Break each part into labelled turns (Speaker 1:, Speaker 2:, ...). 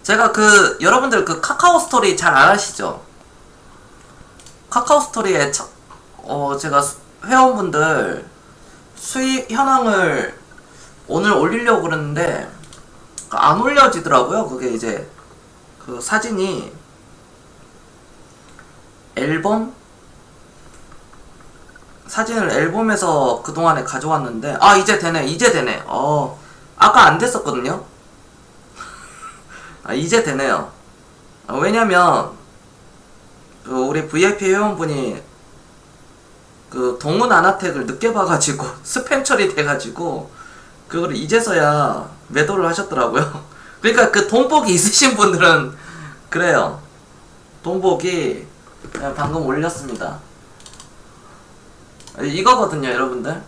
Speaker 1: 제가 여러분들 카카오 스토리 잘 안 하시죠? 카카오 스토리에 제가 회원분들 수익 현황을 오늘 올리려고 그랬는데 안 올려지더라고요. 그게 이제 사진이 사진을 앨범에서 그동안에 가져왔는데 이제 되네. 아까 안 됐었거든요. 이제 되네요. 왜냐면 우리 VIP 회원분이 동은 아나텍을 늦게 봐가지고 스팸 처리돼가지고 그걸 이제서야 매도를 하셨더라고요. 그러니까 돈복이 있으신 분들은 그래요. 돈복이 방금 올렸습니다. 이거거든요, 여러분들.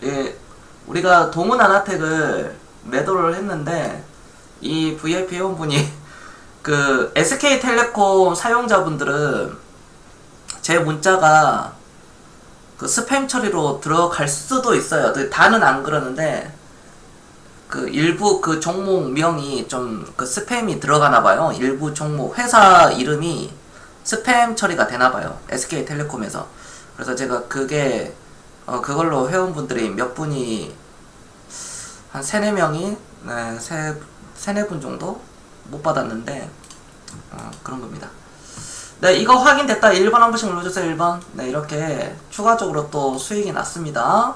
Speaker 1: 예, 우리가 동은 아나텍을 매도를 했는데 이 VIP 회원분이 SK텔레콤 사용자분들은 제 문자가 스팸 처리로 들어갈 수도 있어요. 다는 안 그러는데 일부 종목명이 좀 스팸이 들어가나봐요. 일부 종목 회사 이름이 스팸 처리가 되나봐요. SK텔레콤에서. 그래서 제가 그걸로 회원분들이 몇 분이 한 3-4명이 네, 3-4분 정도 못 받았는데 그런 겁니다. 네, 이거 확인됐다. 1번 한 번씩 눌러주세요. 1번. 네, 이렇게 추가적으로 또 수익이 났습니다.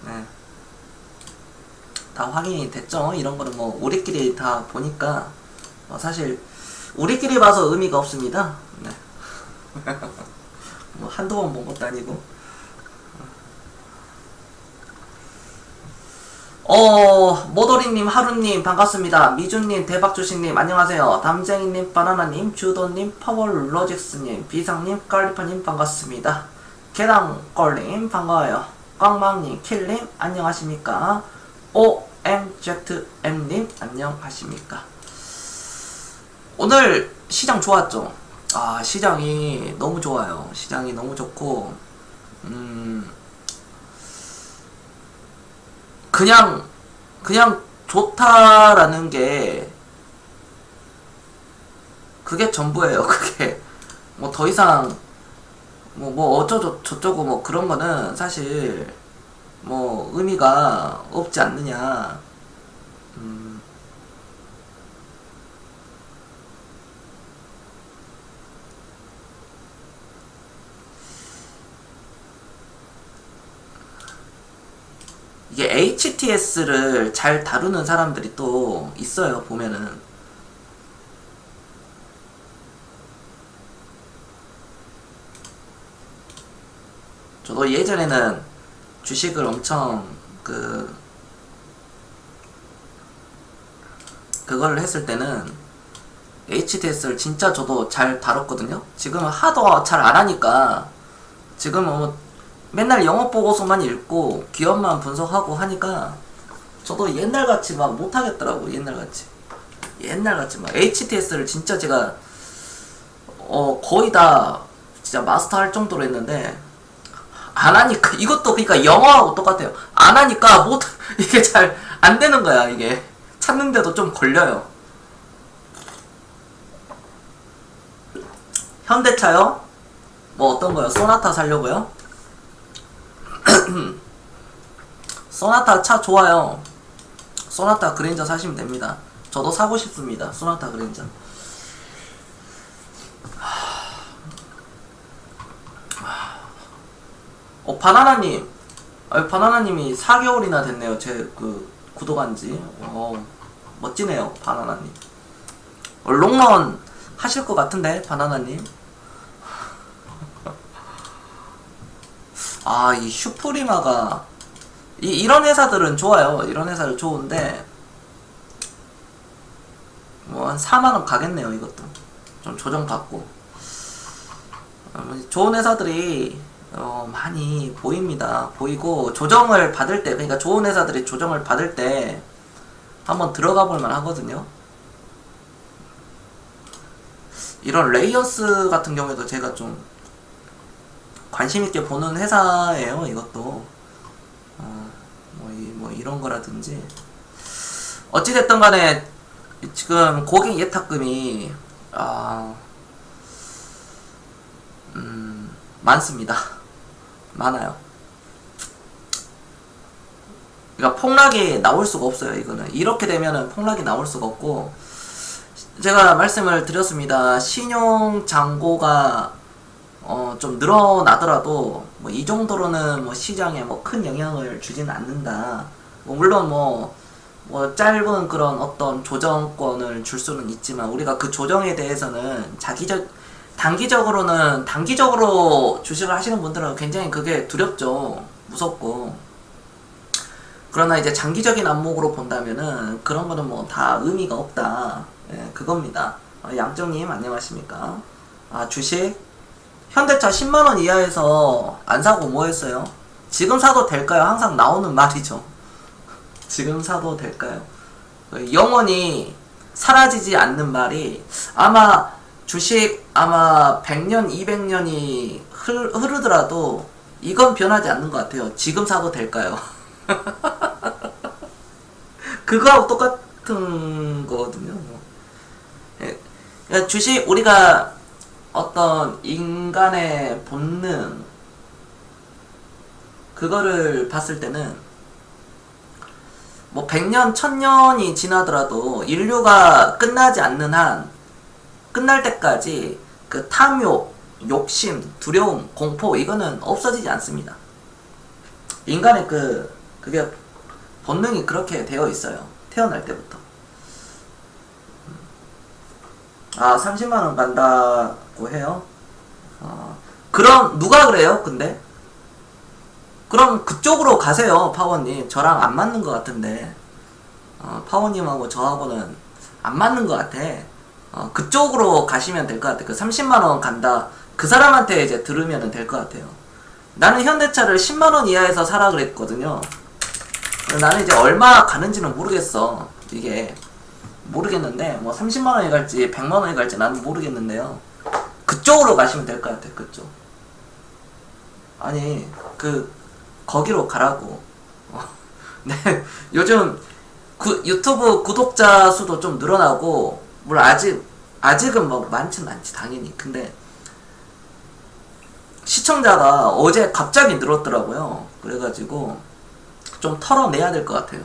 Speaker 1: 네, 다 확인이 됐죠. 이런 거는 뭐 우리끼리 다 보니까 사실 우리끼리 봐서 의미가 없습니다. 네. 뭐 한두 번 본 것도 아니고. 모도리님, 하루님 반갑습니다. 미주님, 대박주식님 안녕하세요. 담쟁이님, 바나나님, 주도님, 파워로직스님, 비상님, 깔리파님 반갑습니다. 계랑걸님 반가워요. 꽝망님, 킬님 안녕하십니까. OMZM님 안녕하십니까. 오늘 시장 좋았죠? 시장이 너무 좋아요. 시장이 너무 좋고 그냥 좋다라는 게 그게 전부예요. 그게 뭐 더 이상 뭐 어쩌고저쩌고 뭐 그런 거는 사실 뭐 의미가 없지 않느냐. 이게 HTS를 잘 다루는 사람들이 또 있어요. 보면은 저도 예전에는 주식을 엄청 그걸 했을 때는 HTS를 진짜 저도 잘 다뤘거든요. 지금은 하도 잘 안 하니까 지금은 뭐 맨날 영업 보고서만 읽고 기업만 분석하고 하니까 저도 옛날같이 막 못하겠더라고. 옛날같이 막 HTS를 진짜 제가 거의 다 진짜 마스터 할 정도로 했는데 안 하니까 이것도 그러니까 영어하고 똑같아요. 안 하니까 이게 잘 안 되는 거야. 이게 찾는데도 좀 걸려요. 현대차요? 뭐 어떤 거요? 소나타 살려고요? 소나타 차 좋아요. 소나타 그랜저 사시면 됩니다. 저도 사고 싶습니다. 소나타 그랜저. 바나나님. 바나나님이 4개월이나 됐네요. 제 구독한지. 멋지네요. 바나나님. 롱런 하실 것 같은데 바나나님. 이 슈프리마가 이런 회사들은 좋아요. 이런 회사들 좋은데 뭐 한 4만원 가겠네요. 이것도 좀 조정받고 좋은 회사들이 많이 보입니다. 보이고 조정을 받을 때, 그러니까 좋은 회사들이 조정을 받을 때 한번 들어가 볼만 하거든요. 이런 레이어스 같은 경우에도 제가 좀 관심있게 보는 회사예요. 이것도 뭐 이런 거라든지 어찌됐든 간에 지금 고객 예탁금이 아, 많습니다. 많아요. 그러니까 폭락이 나올 수가 없어요. 이거는 이렇게 되면은 폭락이 나올 수가 없고, 제가 말씀을 드렸습니다. 신용 잔고가 좀 늘어나더라도 뭐 이 정도로는 뭐 시장에 뭐 큰 영향을 주지는 않는다. 뭐 물론 뭐 짧은 그런 어떤 조정권을 줄 수는 있지만, 우리가 그 조정에 대해서는 단기적으로 주식을 하시는 분들은 굉장히 그게 두렵죠. 무섭고. 그러나 이제 장기적인 안목으로 본다면은 그런 거는 뭐 다 의미가 없다. 예, 그겁니다. 양정님 안녕하십니까? 주식 현대차 10만원 이하에서 안 사고 뭐 했어요? 지금 사도 될까요? 항상 나오는 말이죠. 지금 사도 될까요? 영원히 사라지지 않는 말이, 아마 주식 아마 100년, 200년이 흐르더라도 이건 변하지 않는 것 같아요. 지금 사도 될까요? 그거하고 똑같은 거거든요. 그러니까 주식, 우리가 어떤 인간의 본능, 그거를 봤을 때는 뭐 100년, 1000년이 지나더라도 인류가 끝나지 않는 한, 끝날 때까지 그 탐욕, 욕심, 두려움, 공포, 이거는 없어지지 않습니다. 인간의 그게 본능이 그렇게 되어 있어요. 태어날 때부터. 30만원 간다고 해요? 그럼 누가 그래요? 근데 그럼 그쪽으로 가세요. 파워님, 저랑 안 맞는 것 같은데. 파워님하고 저하고는 안 맞는 것 같아. 그쪽으로 가시면 될 것 같아. 그 30만원 간다, 그 사람한테 이제 들으면 될 것 같아요. 나는 현대차를 10만원 이하에서 사라 그랬거든요. 나는 이제 얼마 가는지는 모르겠어. 이게 모르겠는데, 뭐 30만원이 갈지 100만원이 갈지 나는 모르겠는데요. 그쪽으로 가시면 될 것 같아. 그쪽. 아니 거기로 가라고. 네, 요즘 유튜브 구독자 수도 좀 늘어나고, 물론 아직은 뭐 많진 않지 당연히. 근데 시청자가 어제 갑자기 늘었더라고요. 그래가지고 좀 털어내야 될 것 같아요.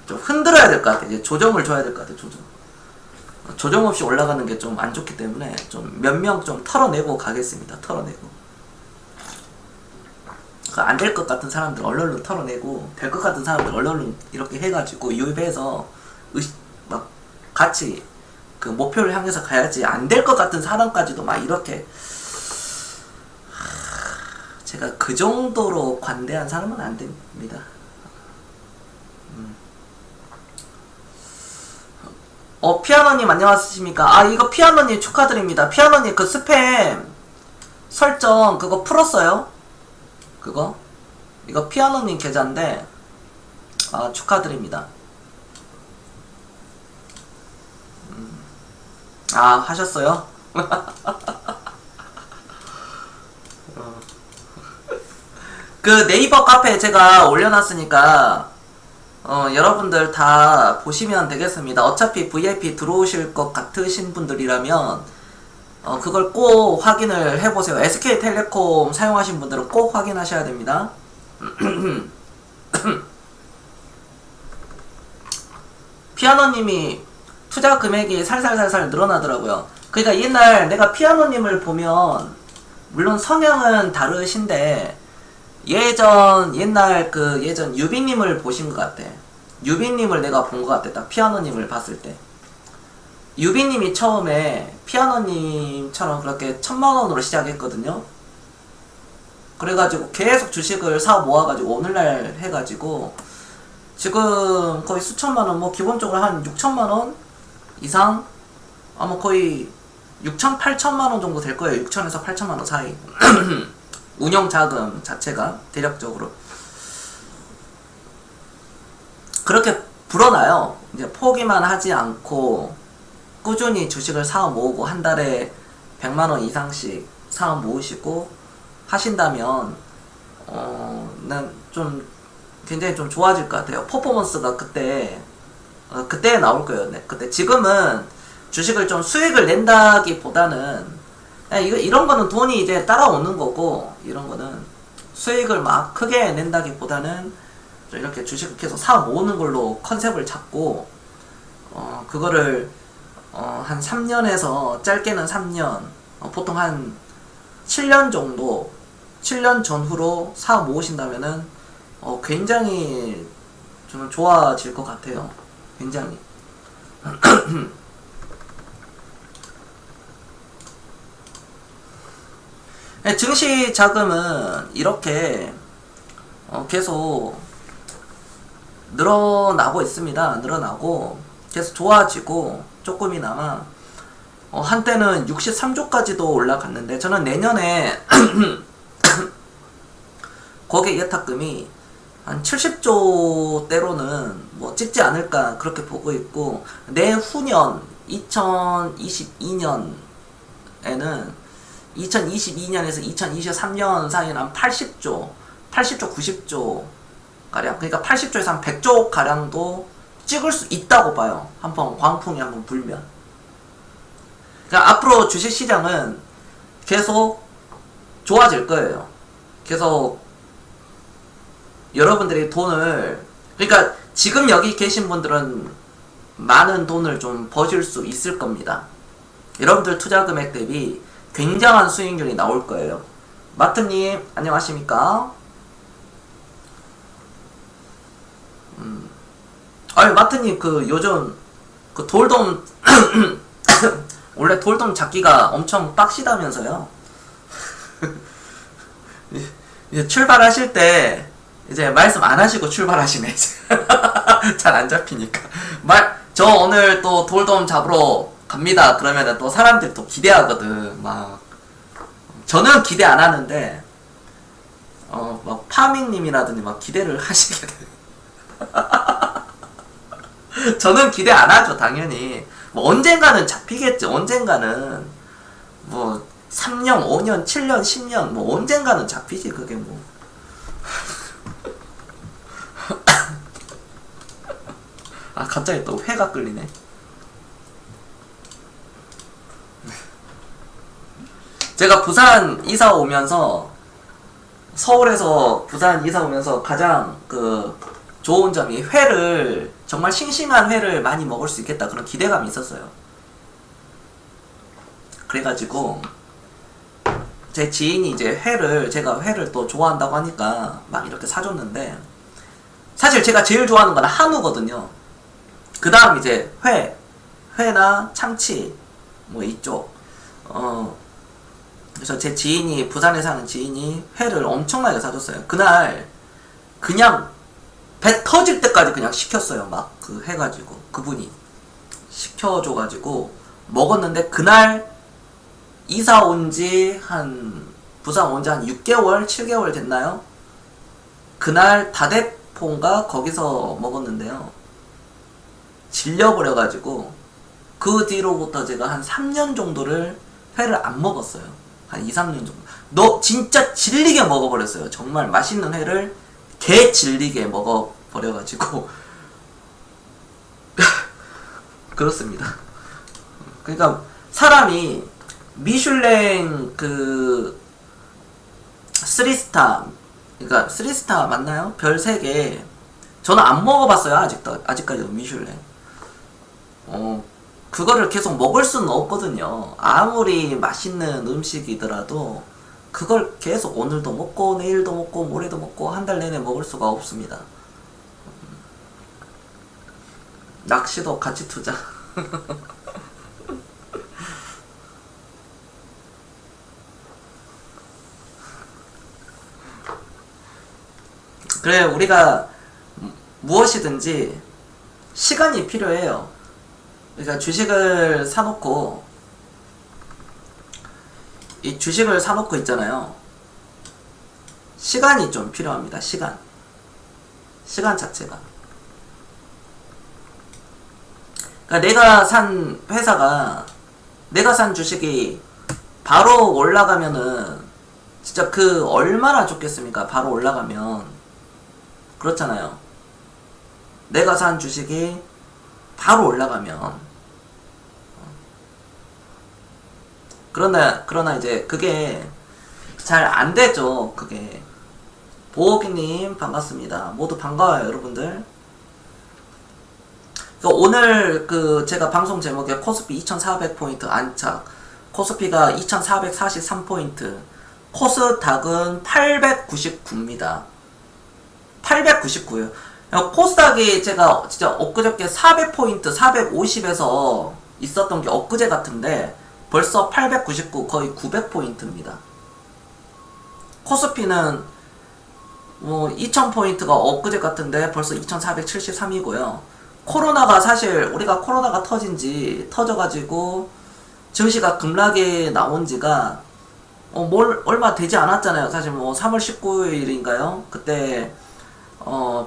Speaker 1: 좀 흔들어야 될 것 같아요. 이제 조정을 줘야 될 것 같아요. 조정 없이 올라가는 게 좀 안 좋기 때문에 좀 몇 명 좀 털어내고 가겠습니다. 털어내고. 안 될 것 같은 사람들 얼른 털어내고, 될 것 같은 사람들 얼른 이렇게 해가지고 유입해서 막 같이 그 목표를 향해서 가야지. 안 될 것 같은 사람까지도 막 이렇게. 제가 그 정도로 관대한 사람은 안 됩니다. 피아노님 안녕하십니까? 이거 피아노님 축하드립니다. 피아노님 그 스팸 설정 그거 풀었어요? 이거 피아노님 계좌인데, 축하드립니다. 하셨어요? 그 네이버 카페에 제가 올려놨으니까 여러분들 다 보시면 되겠습니다. 어차피 VIP 들어오실 것 같으신 분들이라면 그걸 꼭 확인을 해보세요. SK텔레콤 사용하신 분들은 꼭 확인하셔야 됩니다. 피아노님이 투자 금액이 살살살살 늘어나더라고요. 그러니까 옛날 내가 피아노님을 보면, 물론 성향은 다르신데 옛날 예전 유비님을 보신 것 같아. 유비님을 내가 본 것 같아. 딱 피아노님을 봤을 때 유비님이 처음에 피아노님처럼 그렇게 1000만원으로 시작했거든요. 그래가지고 계속 주식을 사 모아가지고 오늘날 해가지고 지금 거의 수천만원, 뭐 기본적으로 한 6천만원 이상, 아마 거의 6천, 8천만원 정도 될 거예요. 6천에서 8천만원 사이. 운영 자금 자체가 대략적으로 그렇게 불어나요. 이제 포기만 하지 않고 꾸준히 주식을 사 모으고 한 달에 100만원 이상씩 사 모으시고 하신다면 난 좀 굉장히 좀 좋아질 것 같아요. 퍼포먼스가 그때 그때 나올 거예요. 네, 그때. 지금은 주식을 좀 수익을 낸다기보다는 이런 거는 돈이 이제 따라오는 거고, 이런 거는 수익을 막 크게 낸다기보다는 좀 이렇게 주식을 계속 사 모으는 걸로 컨셉을 잡고, 그거를 한 3년에서 짧게는 3년, 보통 한 7년 정도, 7년 전후로 사 모으신다면은 굉장히 저는 좋아질 것 같아요. 굉장히. 증시 자금은 이렇게 계속 늘어나고 있습니다. 늘어나고 계속 좋아지고 조금이나마 한때는 63조까지도 올라갔는데, 저는 내년에 거기에 예탁금이 한 70조대로는 뭐 찍지 않을까 그렇게 보고 있고, 내후년 2022년에는 2022년에서 2023년 사이에는 한 80조, 90조 가량, 그러니까 80조에서 한 100조 가량도 찍을 수 있다고 봐요. 한번 광풍이 한번 불면. 그러니까 앞으로 주식 시장은 계속 좋아질 거예요. 계속 여러분들이 돈을, 그러니까 지금 여기 계신 분들은 많은 돈을 좀 버실 수 있을 겁니다. 여러분들 투자 금액 대비 굉장한 수익률이 나올 거예요. 마트님 안녕하십니까? 아니 마트님 그 요즘 그 돌돔 원래 돌돔 잡기가 엄청 빡시다면서요? 이제 출발하실 때 이제 말씀 안 하시고 출발하시네. 잘 안 잡히니까. 저 오늘 또 돌돔 잡으러 갑니다. 그러면은 또 사람들이 또 기대하거든. 막 저는 기대 안 하는데 막 파밍님이라든지 막 기대를 하시게 돼. 저는 기대 안 하죠, 당연히. 뭐 언젠가는 잡히겠지. 언젠가는 뭐 3년, 5년, 7년, 10년 뭐 언젠가는 잡히지. 그게 뭐. 아 갑자기 또 회가 끌리네. 제가 부산 이사 오면서, 서울에서 부산 이사 오면서 가장 그 좋은 점이, 회를 정말 싱싱한 회를 많이 먹을 수 있겠다 그런 기대감이 있었어요. 그래가지고 제 지인이 이제 제가 회를 또 좋아한다고 하니까 막 이렇게 사줬는데, 사실 제가 제일 좋아하는 건 한우거든요. 그 다음 이제 회나 참치 뭐 이쪽. 그래서 제 지인이, 부산에 사는 지인이 회를 엄청나게 사줬어요. 그날 그냥 배 터질 때까지 그냥 시켰어요. 막 그 해가지고 그분이 시켜줘가지고 먹었는데, 그날 이사 온지 부산 온지 한 6개월 7개월 됐나요? 그날 다대포인가 거기서 먹었는데요, 질려버려가지고 그 뒤로부터 제가 한 3년 정도를 회를 안 먹었어요. 한 2, 3년 정도. 진짜 질리게 먹어버렸어요. 정말 맛있는 회를 개 질리게 먹어버려가지고 그렇습니다. 그러니까 사람이 미슐랭 그 3스타, 그러니까 3스타 맞나요? 별 3개 저는 안 먹어봤어요. 아직까지도 미슐랭. 그거를 계속 먹을 수는 없거든요. 아무리 맛있는 음식이더라도 그걸 계속 오늘도 먹고 내일도 먹고 모레도 먹고 한 달 내내 먹을 수가 없습니다. 낚시도 같이 투자. 그래, 우리가 무엇이든지 시간이 필요해요. 그러니까 주식을 사놓고, 이 주식을 사놓고 있잖아요. 시간이 좀 필요합니다. 시간 자체가. 그러니까 내가 산 주식이 바로 올라가면은 진짜 그 얼마나 좋겠습니까? 바로 올라가면. 그렇잖아요. 내가 산 주식이 바로 올라가면. 그러나 이제 그게 잘 안 되죠. 그게. 보호기님 반갑습니다. 모두 반가워요, 여러분들. 오늘 제가 방송 제목에 코스피 2400포인트 안착, 코스피가 2443포인트, 코스닥은 899입니다. 899요. 코스닥이 제가 진짜 엊그저께 400포인트, 450에서 있었던 게 엊그제 같은데 벌써 899, 거의 900포인트입니다. 코스피는 2000포인트가 엊그제 같은데 벌써 2473이고요. 우리가 코로나가 터져가지고 증시가 급락에 나온 지가 얼마 되지 않았잖아요. 사실 3월 19일인가요? 그때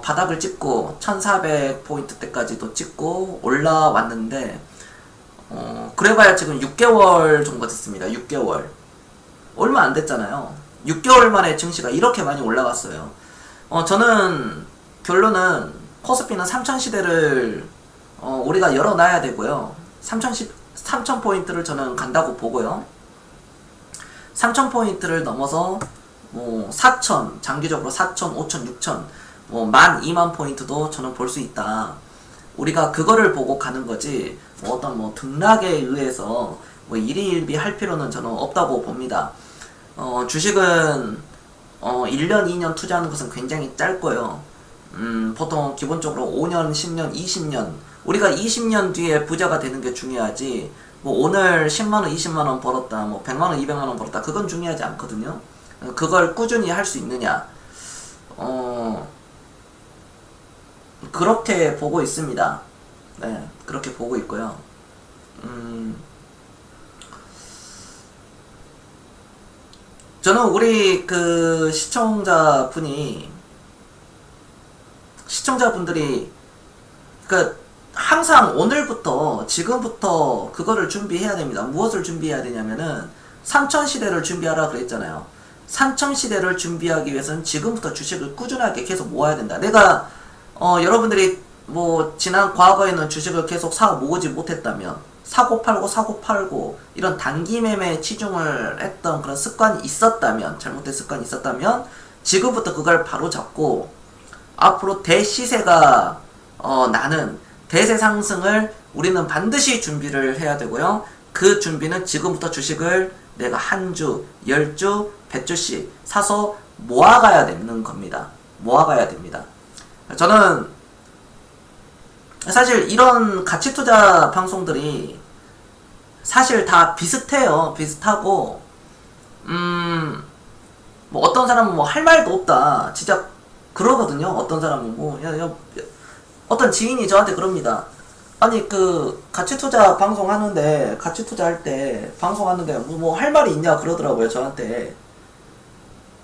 Speaker 1: 바닥을 찍고 1400포인트 때까지도 찍고 올라왔는데 그래봐야 지금 6개월 정도 됐습니다. 6개월 얼마 안 됐잖아요. 6개월 만에 증시가 이렇게 많이 올라갔어요. 저는 결론은 코스피는 3000시대를 우리가 열어놔야 되고요. 3000포인트를 저는 간다고 보고요. 3000포인트를 넘어서 4000, 장기적으로 4000, 5000, 6000, 120,000포인트도 저는 볼 수 있다. 우리가 그거를 보고 가는 거지, 어떤 등락에 의해서 일희일비 할 필요는 저는 없다고 봅니다. 주식은 1년, 2년 투자하는 것은 굉장히 짧고요. 보통 기본적으로 5년, 10년, 20년, 우리가 20년 뒤에 부자가 되는 게 중요하지, 오늘 10만원, 20만원 벌었다, 100만원, 200만원 벌었다, 그건 중요하지 않거든요. 그걸 꾸준히 할 수 있느냐, 그렇게 보고 있습니다. 네, 그렇게 보고 있고요. 저는 우리 시청자분들이 항상 오늘부터, 지금부터 그거를 준비해야 됩니다. 무엇을 준비해야 되냐면은 3000시대를 준비하라 그랬잖아요. 3000시대를 준비하기 위해서는 지금부터 주식을 꾸준하게 계속 모아야 된다. 내가 여러분들이 지난 과거에는 주식을 계속 사고 모으지 못했다면, 사고 팔고 이런 단기 매매에 치중을 했던 그런 습관이 있었다면, 잘못된 습관이 있었다면 지금부터 그걸 바로 잡고 앞으로 대시세가 나는 대세 상승을 우리는 반드시 준비를 해야 되고요. 그 준비는 지금부터 주식을 내가 한 주, 10주, 100주씩 사서 모아가야 되는 겁니다. 모아가야 됩니다. 저는 사실 이런 가치투자 방송들이 사실 다 비슷해요. 비슷하고 어떤 사람은 할 말도 없다, 진짜 그러거든요. 어떤 사람은 어떤 지인이 저한테 그럽니다. 아니 가치투자 방송하는데, 가치투자 방송하는데 할 말이 있냐 그러더라고요, 저한테.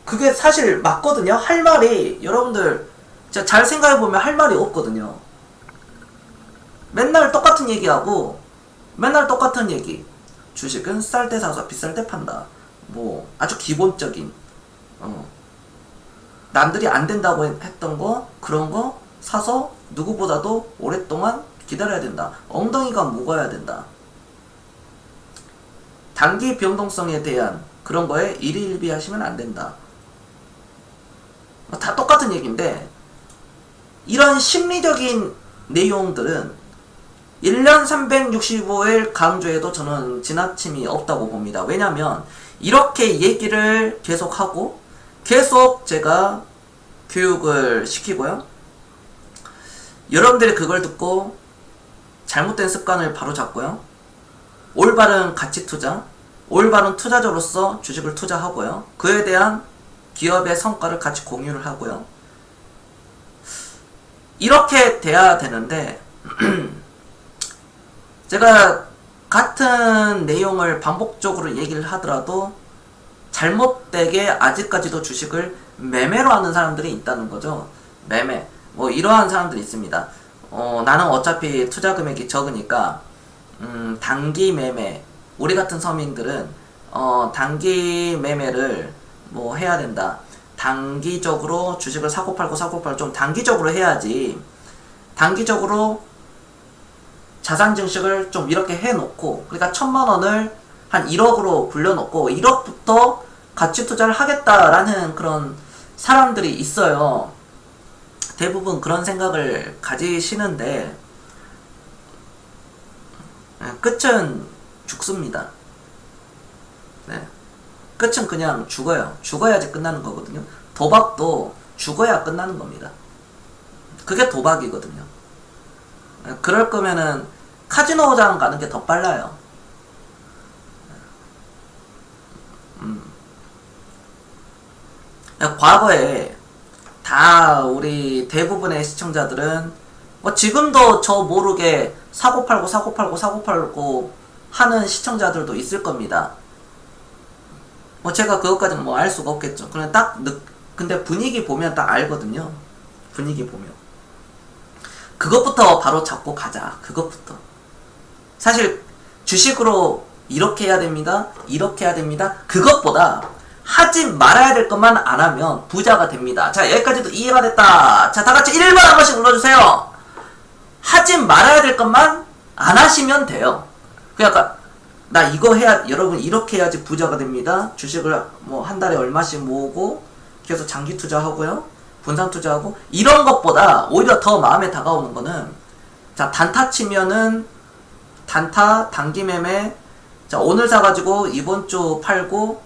Speaker 1: 그게 사실 맞거든요. 할 말이, 여러분들 진짜 잘 생각해보면 할 말이 없거든요. 맨날 똑같은 얘기하고, 맨날 똑같은 얘기. 주식은 쌀 때 사서 비쌀 때 판다. 아주 기본적인, 남들이 안 된다고 했던 거, 그런 거 사서 누구보다도 오랫동안 기다려야 된다. 엉덩이가 무거워야 된다. 단기 변동성에 대한 그런 거에 일희일비 하시면 안 된다. 다 똑같은 얘기인데, 이런 심리적인 내용들은 1년 365일 강조해도 저는 지나침이 없다고 봅니다. 왜냐면 이렇게 얘기를 계속하고 계속 제가 교육을 시키고요. 여러분들이 그걸 듣고 잘못된 습관을 바로잡고요. 올바른 가치투자, 올바른 투자자로서 주식을 투자하고요. 그에 대한 기업의 성과를 같이 공유를 하고요. 이렇게 돼야 되는데 제가 같은 내용을 반복적으로 얘기를 하더라도 잘못되게 아직까지도 주식을 매매로 하는 사람들이 있다는 거죠. 매매. 이러한 사람들이 있습니다. 나는 어차피 투자 금액이 적으니까 단기 매매. 우리 같은 서민들은 단기 매매를 해야 된다. 단기적으로 주식을 사고 팔고 좀 단기적으로 해야지. 단기적으로 자산 증식을 좀 이렇게 해놓고, 그러니까 1,000만원을 한 1억으로 굴려놓고 1억부터 가치 투자를 하겠다라는 그런 사람들이 있어요. 대부분 그런 생각을 가지시는데 끝은 죽습니다. 네. 끝은 그냥 죽어요. 죽어야지 끝나는 거거든요. 도박도 죽어야 끝나는 겁니다. 그게 도박이거든요. 그럴 거면은 카지노장 가는 게 더 빨라요. 과거에 다 우리 대부분의 시청자들은 뭐 지금도 저 모르게 사고 팔고 하는 시청자들도 있을 겁니다. 뭐 제가 그것까지는 뭐 알 수가 없겠죠. 그냥 근데 분위기 보면 딱 알거든요. 분위기 보면. 그것부터 바로 잡고 가자. 그것부터. 사실 주식으로 이렇게 해야 됩니다. 이렇게 해야 됩니다. 그것보다 하지 말아야 될 것만 안 하면 부자가 됩니다. 자, 여기까지도 이해가 됐다. 자, 다 같이 1번 한 번씩 눌러주세요. 하지 말아야 될 것만 안 하시면 돼요. 그러니까 나 이거 해야, 여러분 이렇게 해야지 부자가 됩니다. 주식을 뭐 한 달에 얼마씩 모으고 계속 장기 투자하고요. 분산 투자하고, 이런 것보다 오히려 더 마음에 다가오는 거는, 자, 단타 치면은 단타, 단기 매매, 자, 오늘 사가지고 이번 주 팔고,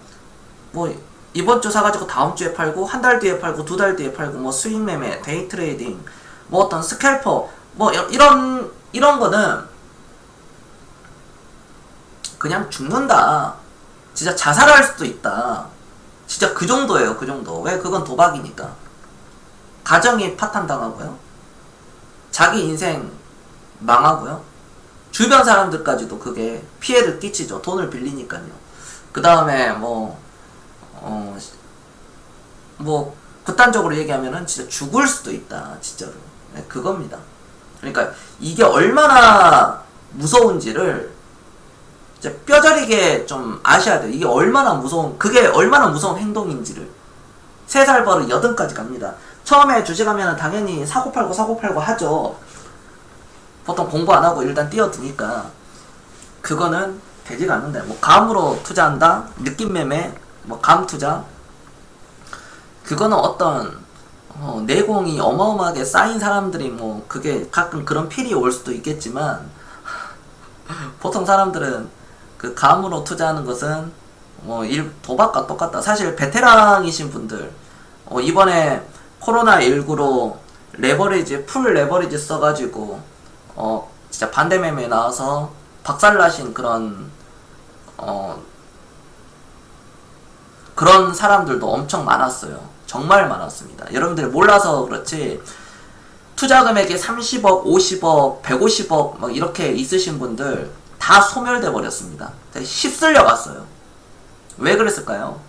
Speaker 1: 뭐 이번 주 사가지고 다음 주에 팔고, 한 달 뒤에 팔고, 두 달 뒤에 팔고, 뭐 수익 매매, 데이 트레이딩, 뭐 어떤 스캘퍼, 뭐 이런 거는 그냥 죽는다. 진짜 자살할 수도 있다. 진짜 그 정도예요. 그 정도. 왜? 그건 도박이니까. 가정이 파탄당하고요. 자기 인생 망하고요. 주변 사람들까지도 그게 피해를 끼치죠. 돈을 빌리니까요. 그 다음에 극단적으로 얘기하면은 진짜 죽을 수도 있다. 진짜로. 네, 그겁니다. 그러니까 이게 얼마나 무서운지를 이제 뼈저리게 좀 아셔야 돼요. 이게 그게 얼마나 무서운 행동인지를. 3살 버릇 8까지 갑니다. 처음에 주식하면 당연히 사고팔고 하죠. 보통 공부 안 하고 일단 뛰어드니까. 그거는 되지가 않는데, 뭐 감으로 투자한다, 느낌 매매, 뭐 감 투자, 그거는 어떤 내공이 어마어마하게 쌓인 사람들이 뭐 그게 가끔 그런 필이 올 수도 있겠지만, 보통 사람들은 그 감으로 투자하는 것은 뭐 도박과 똑같다. 사실 베테랑이신 분들, 이번에 코로나19로 풀 레버리지 써가지고 진짜 반대 매매 나와서 박살나신 그런 사람들도 엄청 많았어요. 정말 많았습니다. 여러분들이 몰라서 그렇지, 투자 금액이 30억, 50억, 150억 막 이렇게 있으신 분들 다 소멸돼 버렸습니다. 휩쓸려 갔어요. 왜 그랬을까요?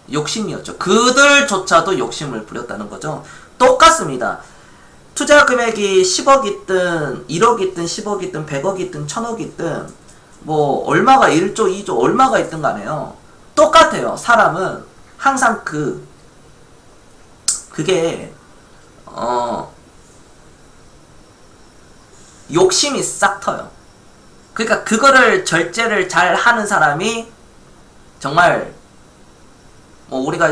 Speaker 1: 욕심이었죠. 그들조차도 욕심을 부렸다는 거죠. 똑같습니다. 투자 금액이 10억이든 1억이든 10억이든 100억이든 1000억이든 뭐 얼마가 1조 2조 얼마가 있든 간에요. 똑같아요. 사람은 항상 그게 욕심이 싹 터요. 그러니까 그거를 절제를 잘 하는 사람이 정말 뭐 우리가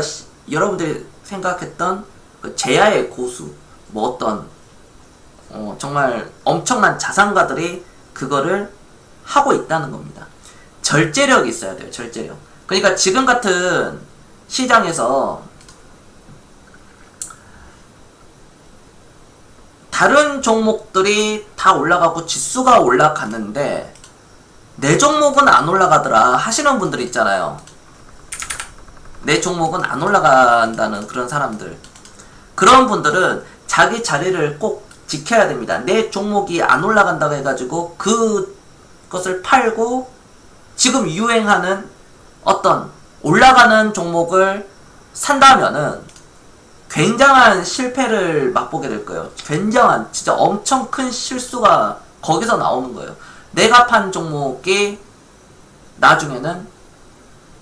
Speaker 1: 여러분들이 생각했던 그 제야의 고수, 뭐 어떤 정말 엄청난 자산가들이 그거를 하고 있다는 겁니다. 절제력이 있어야 돼요. 절제력. 그러니까 지금 같은 시장에서 다른 종목들이 다 올라가고 지수가 올라갔는데 내 종목은 안 올라가더라 하시는 분들 있잖아요. 내 종목은 안 올라간다는 그런 사람들. 그런 분들은 자기 자리를 꼭 지켜야 됩니다. 내 종목이 안 올라간다고 해가지고 그것을 팔고 지금 유행하는 어떤 올라가는 종목을 산다면은 굉장한 실패를 맛보게 될 거예요. 굉장한, 진짜 엄청 큰 실수가 거기서 나오는 거예요. 내가 판 종목이 나중에는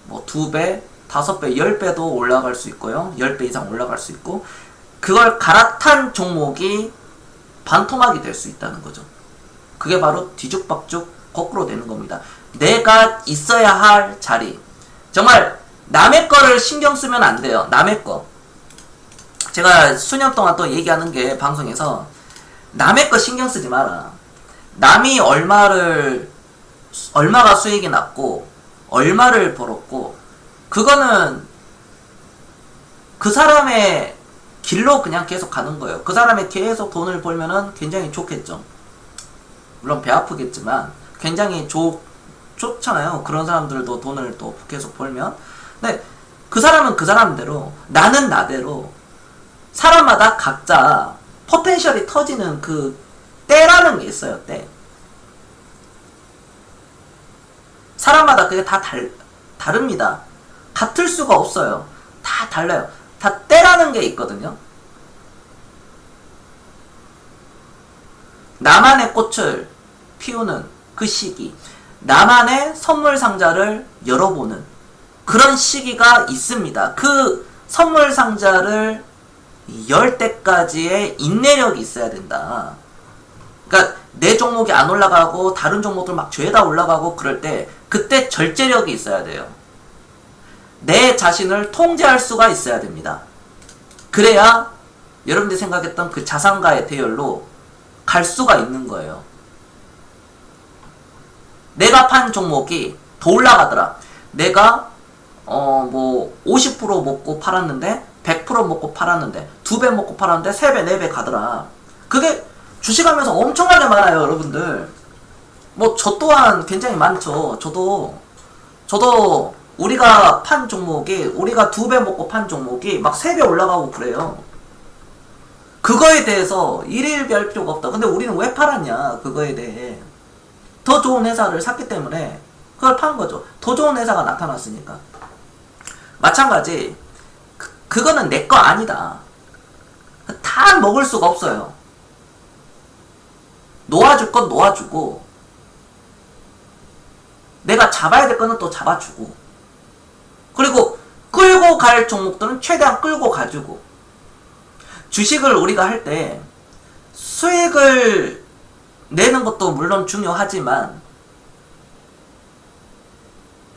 Speaker 1: 뭐 2배, 5배, 10배도 올라갈 수 있고요. 10배 이상 올라갈 수 있고, 그걸 갈아탄 종목이 반토막이 될 수 있다는 거죠. 그게 바로 뒤죽박죽 거꾸로 되는 겁니다. 내가 있어야 할 자리. 정말 남의 거를 신경 쓰면 안 돼요. 남의 거. 제가 수년 동안 또 얘기하는 게 방송에서 남의 거 신경 쓰지 마라. 남이 얼마가 수익이 났고 얼마를 벌었고 그거는 그 사람의 길로 그냥 계속 가는 거예요. 그 사람이 계속 돈을 벌면은 굉장히 좋겠죠. 물론 배 아프겠지만 굉장히 좋잖아요. 그런 사람들도 돈을 또 계속 벌면. 근데 그 사람은 그 사람대로, 나는 나대로, 사람마다 각자 포텐셜이 터지는 그 때라는 게 있어요. 때. 사람마다 그게 다 다릅니다. 같을 수가 없어요. 다 달라요. 다 때라는 게 있거든요. 나만의 꽃을 피우는 그 시기, 나만의 선물 상자를 열어보는 그런 시기가 있습니다. 그 선물 상자를 열 때까지의 인내력이 있어야 된다. 그러니까 내 종목이 안 올라가고 다른 종목들 막 죄다 올라가고 그럴 때 그때 절제력이 있어야 돼요. 내 자신을 통제할 수가 있어야 됩니다. 그래야 여러분들이 생각했던 그 자산가의 대열로 갈 수가 있는 거예요. 내가 판 종목이 더 올라가더라. 내가 50% 먹고 팔았는데 100% 먹고 팔았는데 2배 먹고 팔았는데 3배 4배 가더라. 그게 주식하면서 엄청나게 많아요. 여러분들 저 또한 굉장히 많죠. 저도 우리가 판 종목이, 우리가 2배 먹고 판 종목이 막 3배 올라가고 그래요. 그거에 대해서 일일비할 필요가 없다. 근데 우리는 왜 팔았냐, 그거에 대해. 더 좋은 회사를 샀기 때문에 그걸 판 거죠. 더 좋은 회사가 나타났으니까. 마찬가지, 그거는 내 거 아니다. 다 먹을 수가 없어요. 놓아줄 건 놓아주고, 내가 잡아야 될 거는 또 잡아주고, 그리고 끌고 갈 종목들은 최대한 끌고 가주고. 주식을 우리가 할 때 수익을 내는 것도 물론 중요하지만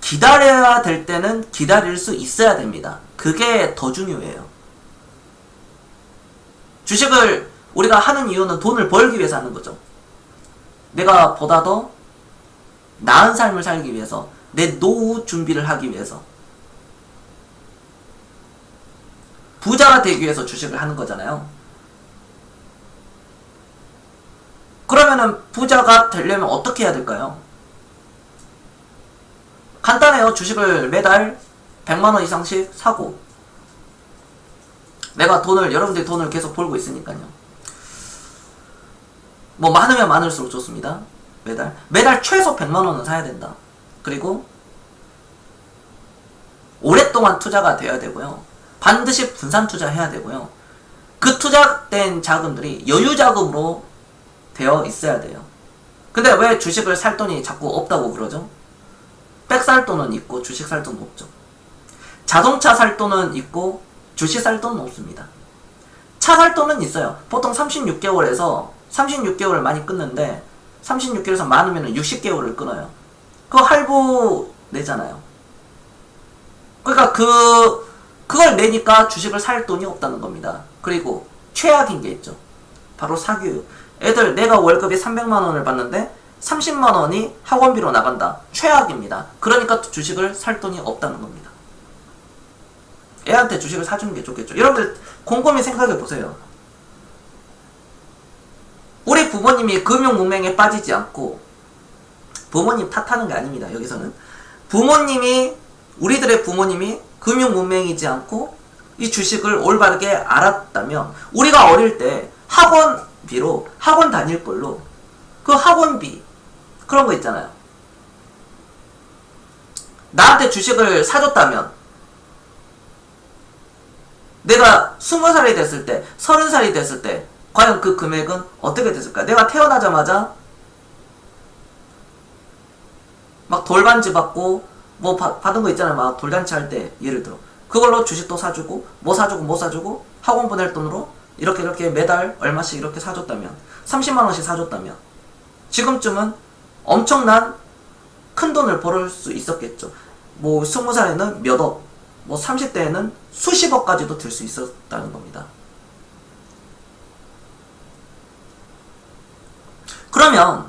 Speaker 1: 기다려야 될 때는 기다릴 수 있어야 됩니다. 그게 더 중요해요. 주식을 우리가 하는 이유는 돈을 벌기 위해서 하는 거죠. 내가 보다 더 나은 삶을 살기 위해서, 내 노후 준비를 하기 위해서, 부자가 되기 위해서 주식을 하는 거잖아요. 그러면은 부자가 되려면 어떻게 해야 될까요? 간단해요. 주식을 매달 100만원 이상씩 사고, 내가 여러분들이 돈을 계속 벌고 있으니까요. 많으면 많을수록 좋습니다. 매달 최소 100만원은 사야 된다. 그리고 오랫동안 투자가 되어야 되고요. 반드시 분산 투자해야 되고요. 그 투자된 자금들이 여유자금으로 되어 있어야 돼요. 근데 왜 주식을 살 돈이 자꾸 없다고 그러죠? 백 살 돈은 있고 주식 살 돈은 없죠. 자동차 살 돈은 있고 주식 살 돈은 없습니다. 차 살 돈은 있어요. 보통 36개월에서 36개월을 많이 끊는데 36개월에서 많으면 60개월을 끊어요. 그거 할부 내잖아요. 그러니까 그걸 내니까 주식을 살 돈이 없다는 겁니다. 그리고 최악인 게 있죠. 바로 사교육. 애들 내가 월급이 300만원을 받는데 30만원이 학원비로 나간다. 최악입니다. 그러니까 주식을 살 돈이 없다는 겁니다. 애한테 주식을 사주는 게 좋겠죠. 여러분들 곰곰이 생각해 보세요. 우리 부모님이 금융문맹에 빠지지 않고, 부모님 탓하는 게 아닙니다. 여기서는 우리들의 부모님이 금융문맹이지 않고 이 주식을 올바르게 알았다면, 우리가 어릴 때 학원비로, 학원 다닐 걸로 그 학원비 그런 거 있잖아요. 나한테 주식을 사줬다면 내가 20살이 됐을 때, 30살이 됐을 때 과연 그 금액은 어떻게 됐을까? 내가 태어나자마자 막 돌반지 받고 받은 거 있잖아요. 막 돌잔치 할 때 예를 들어 그걸로 주식도 사주고 뭐 사주고 학원 보낼 돈으로 이렇게 매달 얼마씩 이렇게 사줬다면, 30만원씩 사줬다면 지금쯤은 엄청난 큰 돈을 벌을 수 있었겠죠. 뭐 20살에는 몇 억, 뭐 30대에는 수십억까지도 들 수 있었다는 겁니다. 그러면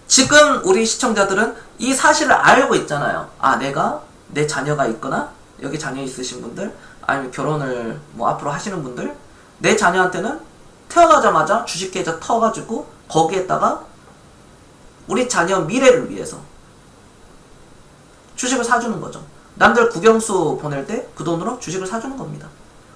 Speaker 1: 지금 우리 시청자들은 이 사실을 알고 있잖아요. 아, 내가 내 자녀가 있거나 여기 자녀 있으신 분들, 아니면 결혼을 뭐 앞으로 하시는 분들, 내 자녀한테는 태어나자마자 주식계좌 터가지고 거기에다가 우리 자녀 미래를 위해서 주식을 사주는 거죠. 남들 국영수 보낼 때 그 돈으로 주식을 사주는 겁니다.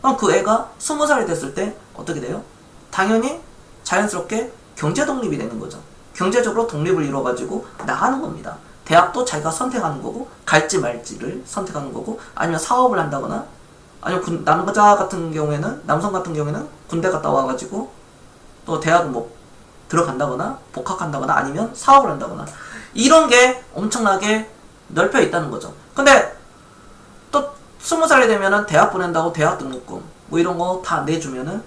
Speaker 1: 그럼 그 애가 20살이 됐을 때 어떻게 돼요? 당연히 자연스럽게 경제 독립이 되는 거죠. 경제적으로 독립을 이뤄가지고 나가는 겁니다. 대학도 자기가 선택하는 거고, 갈지 말지를 선택하는 거고, 아니면 사업을 한다거나, 아니면 남자 같은 경우에는, 남성 같은 경우에는 군대 갔다 와가지고 또 대학을 뭐 들어간다거나 복학한다거나 아니면 사업을 한다거나, 이런 게 엄청나게 넓혀 있다는 거죠. 근데 또 20살이 되면은 대학 보낸다고 대학 등록금 뭐 이런 거 다 내주면은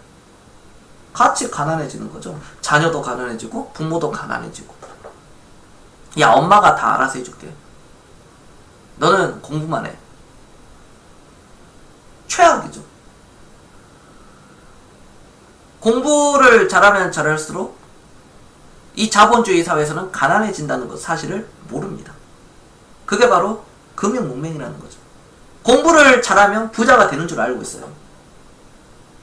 Speaker 1: 같이 가난해지는 거죠. 자녀도 가난해지고 부모도 가난해지고. 야, 엄마가 다 알아서 해줄게. 너는 공부만 해. 최악이죠. 공부를 잘하면 잘할수록 이 자본주의 사회에서는 가난해진다는 것 사실을 모릅니다. 그게 바로 금융문맹이라는 거죠. 공부를 잘하면 부자가 되는 줄 알고 있어요.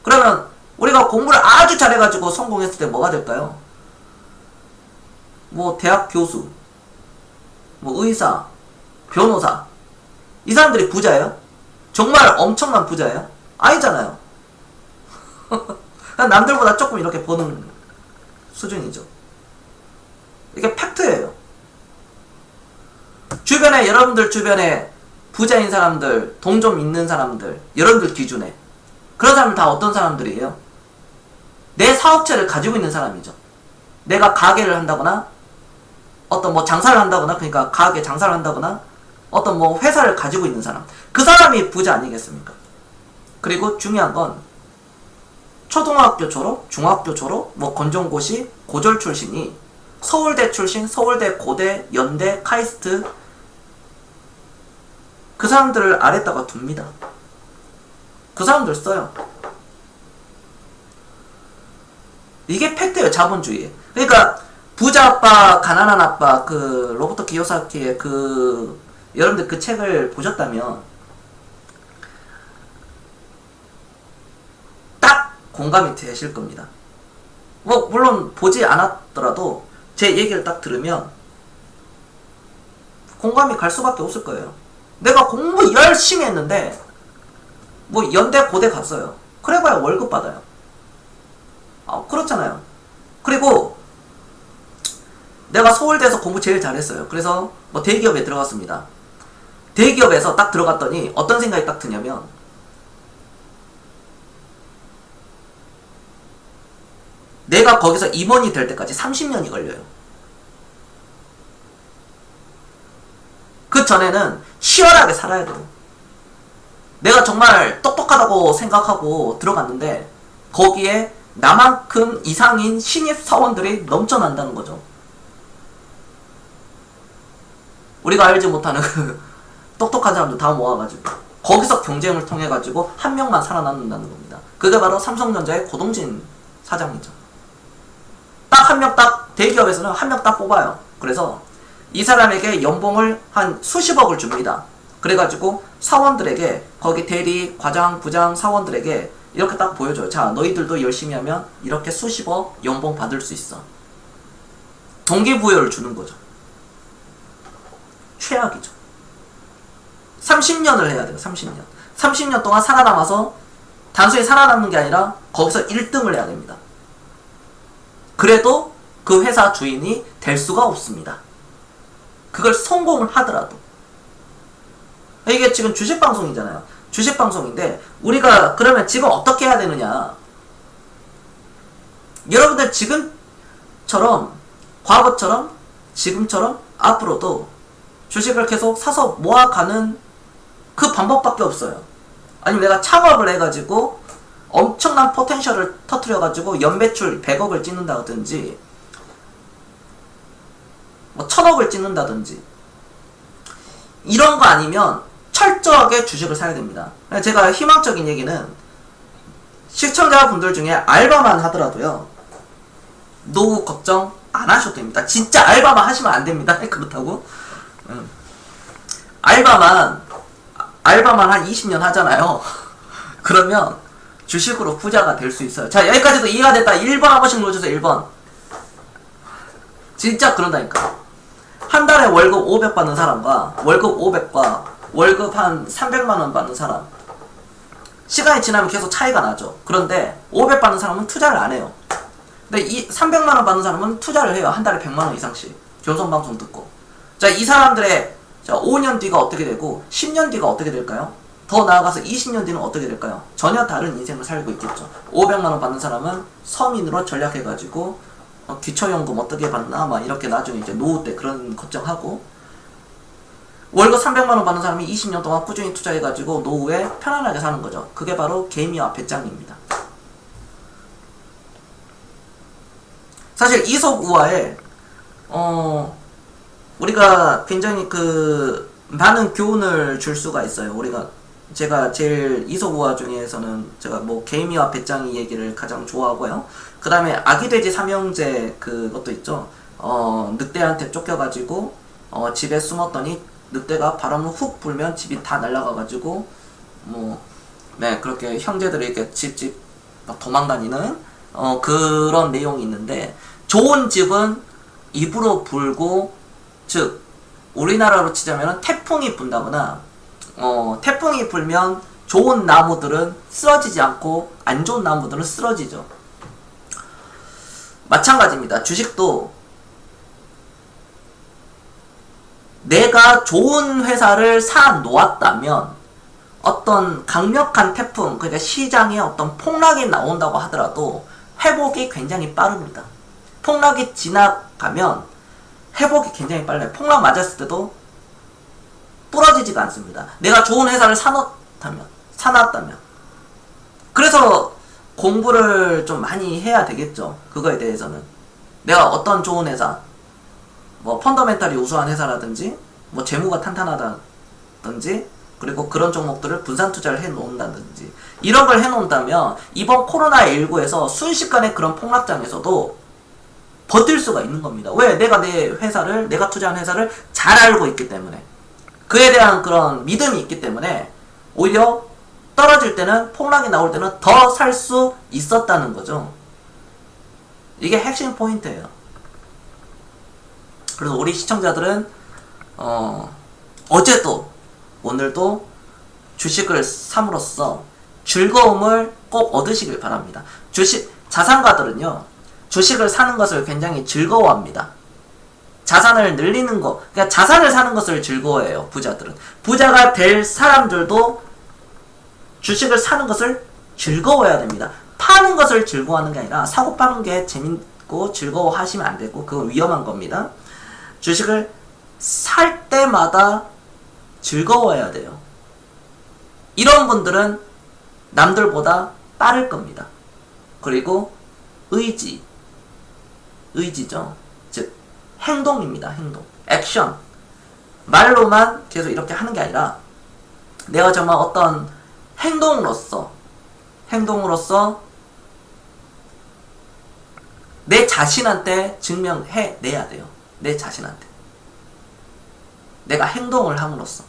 Speaker 1: 그러면 우리가 공부를 아주 잘해가지고 성공했을 때 뭐가 될까요? 뭐 대학 교수, 뭐 의사, 변호사, 이 사람들이 부자예요? 정말 엄청난 부자예요? 아니잖아요. 남들보다 조금 이렇게 버는 수준이죠. 이게 팩트예요. 주변에, 여러분들 주변에 부자인 사람들, 돈 좀 있는 사람들, 여러분들 기준에 그런 사람들 다 어떤 사람들이에요? 내 사업체를 가지고 있는 사람이죠. 내가 가게를 한다거나 어떤 뭐 장사를 한다거나, 그러니까 가게 장사를 한다거나 어떤 뭐 회사를 가지고 있는 사람, 그 사람이 부자 아니겠습니까? 그리고 중요한 건 초등학교 졸업, 중학교 졸업, 뭐 건전고시, 고졸 출신이 서울대 출신, 서울대, 고대, 연대, 카이스트, 그 사람들을 아래다가 둡니다. 그 사람들 써요. 이게 팩트예요, 자본주의. 그러니까 부자 아빠, 가난한 아빠, 그 로버트 키요사키의 그, 여러분들 그 책을 보셨다면 딱 공감이 되실 겁니다. 뭐 물론 보지 않았더라도 제 얘기를 딱 들으면 공감이 갈 수밖에 없을 거예요. 내가 공부 열심히 했는데 뭐 연대 고대 갔어요. 그래봐야 월급 받아요. 그렇잖아요. 그리고 내가 서울대에서 공부 제일 잘했어요. 그래서 뭐 대기업에 들어갔습니다. 대기업에서 딱 들어갔더니 어떤 생각이 딱 드냐면, 내가 거기서 임원이 될 때까지 30년이 걸려요. 그 전에는 치열하게 살아야 돼요. 내가 정말 똑똑하다고 생각하고 들어갔는데 거기에 나만큼 이상인 신입 사원들이 넘쳐난다는 거죠. 우리가 알지 못하는 그 똑똑한 사람들 다 모아가지고 거기서 경쟁을 통해가지고 한 명만 살아남는다는 겁니다. 그게 바로 삼성전자의 고동진 사장이죠. 딱 한 명, 딱 대기업에서는 한 명 딱 뽑아요. 그래서 이 사람에게 연봉을 한 수십억을 줍니다. 그래가지고 사원들에게, 거기 대리, 과장, 부장 사원들에게 이렇게 딱 보여줘요. 자, 너희들도 열심히 하면 이렇게 수십억 연봉 받을 수 있어. 동기부여를 주는 거죠. 최악이죠. 30년을 해야 돼요. 30년. 30년 동안 살아남아서 단순히 살아남는 게 아니라 거기서 1등을 해야 됩니다. 그래도 그 회사 주인이 될 수가 없습니다. 그걸 성공을 하더라도. 이게 지금 주식방송이잖아요. 주식방송인데 우리가 그러면 지금 어떻게 해야 되느냐. 여러분들 지금처럼, 과거처럼, 지금처럼 앞으로도 주식을 계속 사서 모아가는 그 방법밖에 없어요. 아니면 내가 창업을 해가지고 엄청난 포텐셜을 터트려가지고 연매출 100억을 찍는다든지, 뭐 1000억을 찍는다든지 이런 거 아니면 철저하게 주식을 사야 됩니다. 제가 희망적인 얘기는 시청자분들 중에 알바만 하더라도요, 노후 걱정 안 하셔도 됩니다. 진짜 알바만 하시면 안 됩니다. 그렇다고 알바만 한 20년 하잖아요. 그러면 주식으로 부자가 될 수 있어요. 자, 여기까지도 이해가 됐다. 1번 한 번씩 눌러주세요. 1번. 진짜 그런다니까. 한 달에 월급 500 받는 사람과 월급 500과 월급 한 300만원 받는 사람, 시간이 지나면 계속 차이가 나죠. 그런데 500 받는 사람은 투자를 안 해요. 근데 이 300만원 받는 사람은 투자를 해요. 한 달에 100만원 이상씩. 교선방송 듣고. 자, 이 사람들의 5년 뒤가 어떻게 되고 10년 뒤가 어떻게 될까요? 더 나아가서 20년 뒤는 어떻게 될까요? 전혀 다른 인생을 살고 있겠죠. 500만원 받는 사람은 서민으로 전략해가지고 기초연금 어떻게 받나 막 이렇게 나중에 이제 노후 때 그런 걱정하고, 월급 300만원 받는 사람이 20년 동안 꾸준히 투자해가지고 노후에 편안하게 사는 거죠. 그게 바로 개미와 배짱입니다. 사실 이솝우화에 우리가 굉장히 많은 교훈을 줄 수가 있어요. 제가 제일 이솝우화 중에서는 제가 뭐 개미와 배짱이 얘기를 가장 좋아하고요. 그 다음에 아기돼지 삼형제 그것도 있죠. 늑대한테 쫓겨가지고 집에 숨었더니 늑대가 바람을 훅 불면 집이 다 날아가가지고 그렇게 형제들이 이렇게 집 막 도망다니는 그런 내용이 있는데, 좋은 집은 입으로 불고, 즉 우리나라로 치자면 태풍이 분다거나 태풍이 불면 좋은 나무들은 쓰러지지 않고 안 좋은 나무들은 쓰러지죠. 마찬가지입니다. 주식도 내가 좋은 회사를 사 놓았다면 어떤 강력한 태풍, 그러니까 시장에 어떤 폭락이 나온다고 하더라도 회복이 굉장히 빠릅니다. 폭락이 지나가면 회복이 굉장히 빨라요. 폭락 맞았을 때도 부러지지가 않습니다. 내가 좋은 회사를 사놨다면. 그래서 공부를 좀 많이 해야 되겠죠. 그거에 대해서는. 내가 어떤 좋은 회사, 뭐 펀더멘탈이 우수한 회사라든지, 뭐 재무가 탄탄하다든지, 그리고 그런 종목들을 분산 투자를 해 놓는다든지, 이런 걸 해 놓는다면 이번 코로나19에서 순식간에 그런 폭락장에서도 버틸 수가 있는 겁니다. 왜? 내가 내가 투자한 회사를 잘 알고 있기 때문에, 그에 대한 그런 믿음이 있기 때문에 오히려 떨어질 때는, 폭락이 나올 때는 더 살 수 있었다는 거죠. 이게 핵심 포인트예요. 그래서 우리 시청자들은 어제도 오늘도 주식을 삼으로써 즐거움을 꼭 얻으시길 바랍니다. 자산가들은요, 주식을 사는 것을 굉장히 즐거워합니다. 자산을 늘리는 거, 그러니까 자산을 사는 것을 즐거워해요. 부자들은. 부자가 될 사람들도 주식을 사는 것을 즐거워해야 됩니다. 파는 것을 즐거워하는 게 아니라, 사고 파는 게 재밌고 즐거워하시면 안 되고, 그건 위험한 겁니다. 주식을 살 때마다 즐거워해야 돼요. 이런 분들은 남들보다 빠를 겁니다. 그리고 의지죠. 즉 행동입니다. 행동, 액션. 말로만 계속 이렇게 하는 게 아니라 내가 정말 어떤 행동으로서 내 자신한테 증명해내야 돼요. 내 자신한테 내가 행동을 함으로써.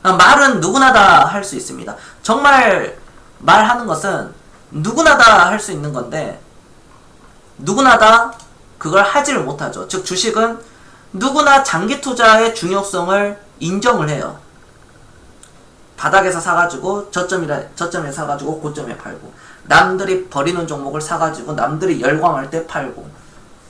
Speaker 1: 말은 누구나 다 할 수 있습니다. 정말 말하는 것은 누구나 다 할 수 있는 건데, 누구나 다 그걸 하지를 못하죠. 즉 주식은 누구나 장기 투자의 중요성을 인정을 해요. 바닥에서 사가지고 저점에 사가지고 고점에 팔고, 남들이 버리는 종목을 사가지고 남들이 열광할 때 팔고,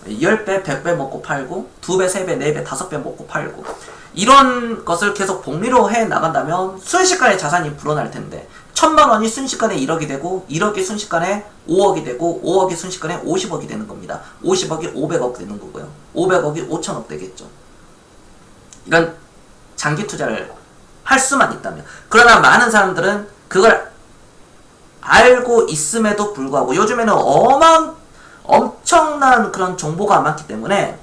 Speaker 1: 10배, 100배 먹고 팔고, 2배, 3배, 4배, 5배 먹고 팔고, 이런 것을 계속 복리로 해 나간다면 순식간에 자산이 불어날 텐데, 1000만 원이 순식간에 1억이 되고, 1억이 순식간에 5억이 되고, 5억이 순식간에 50억이 되는 겁니다. 50억이 500억 되는 거고요. 500억이 5천억 되겠죠. 이런 장기 투자를 할 수만 있다면. 그러나 많은 사람들은 그걸 알고 있음에도 불구하고, 요즘에는 엄청난 그런 정보가 많기 때문에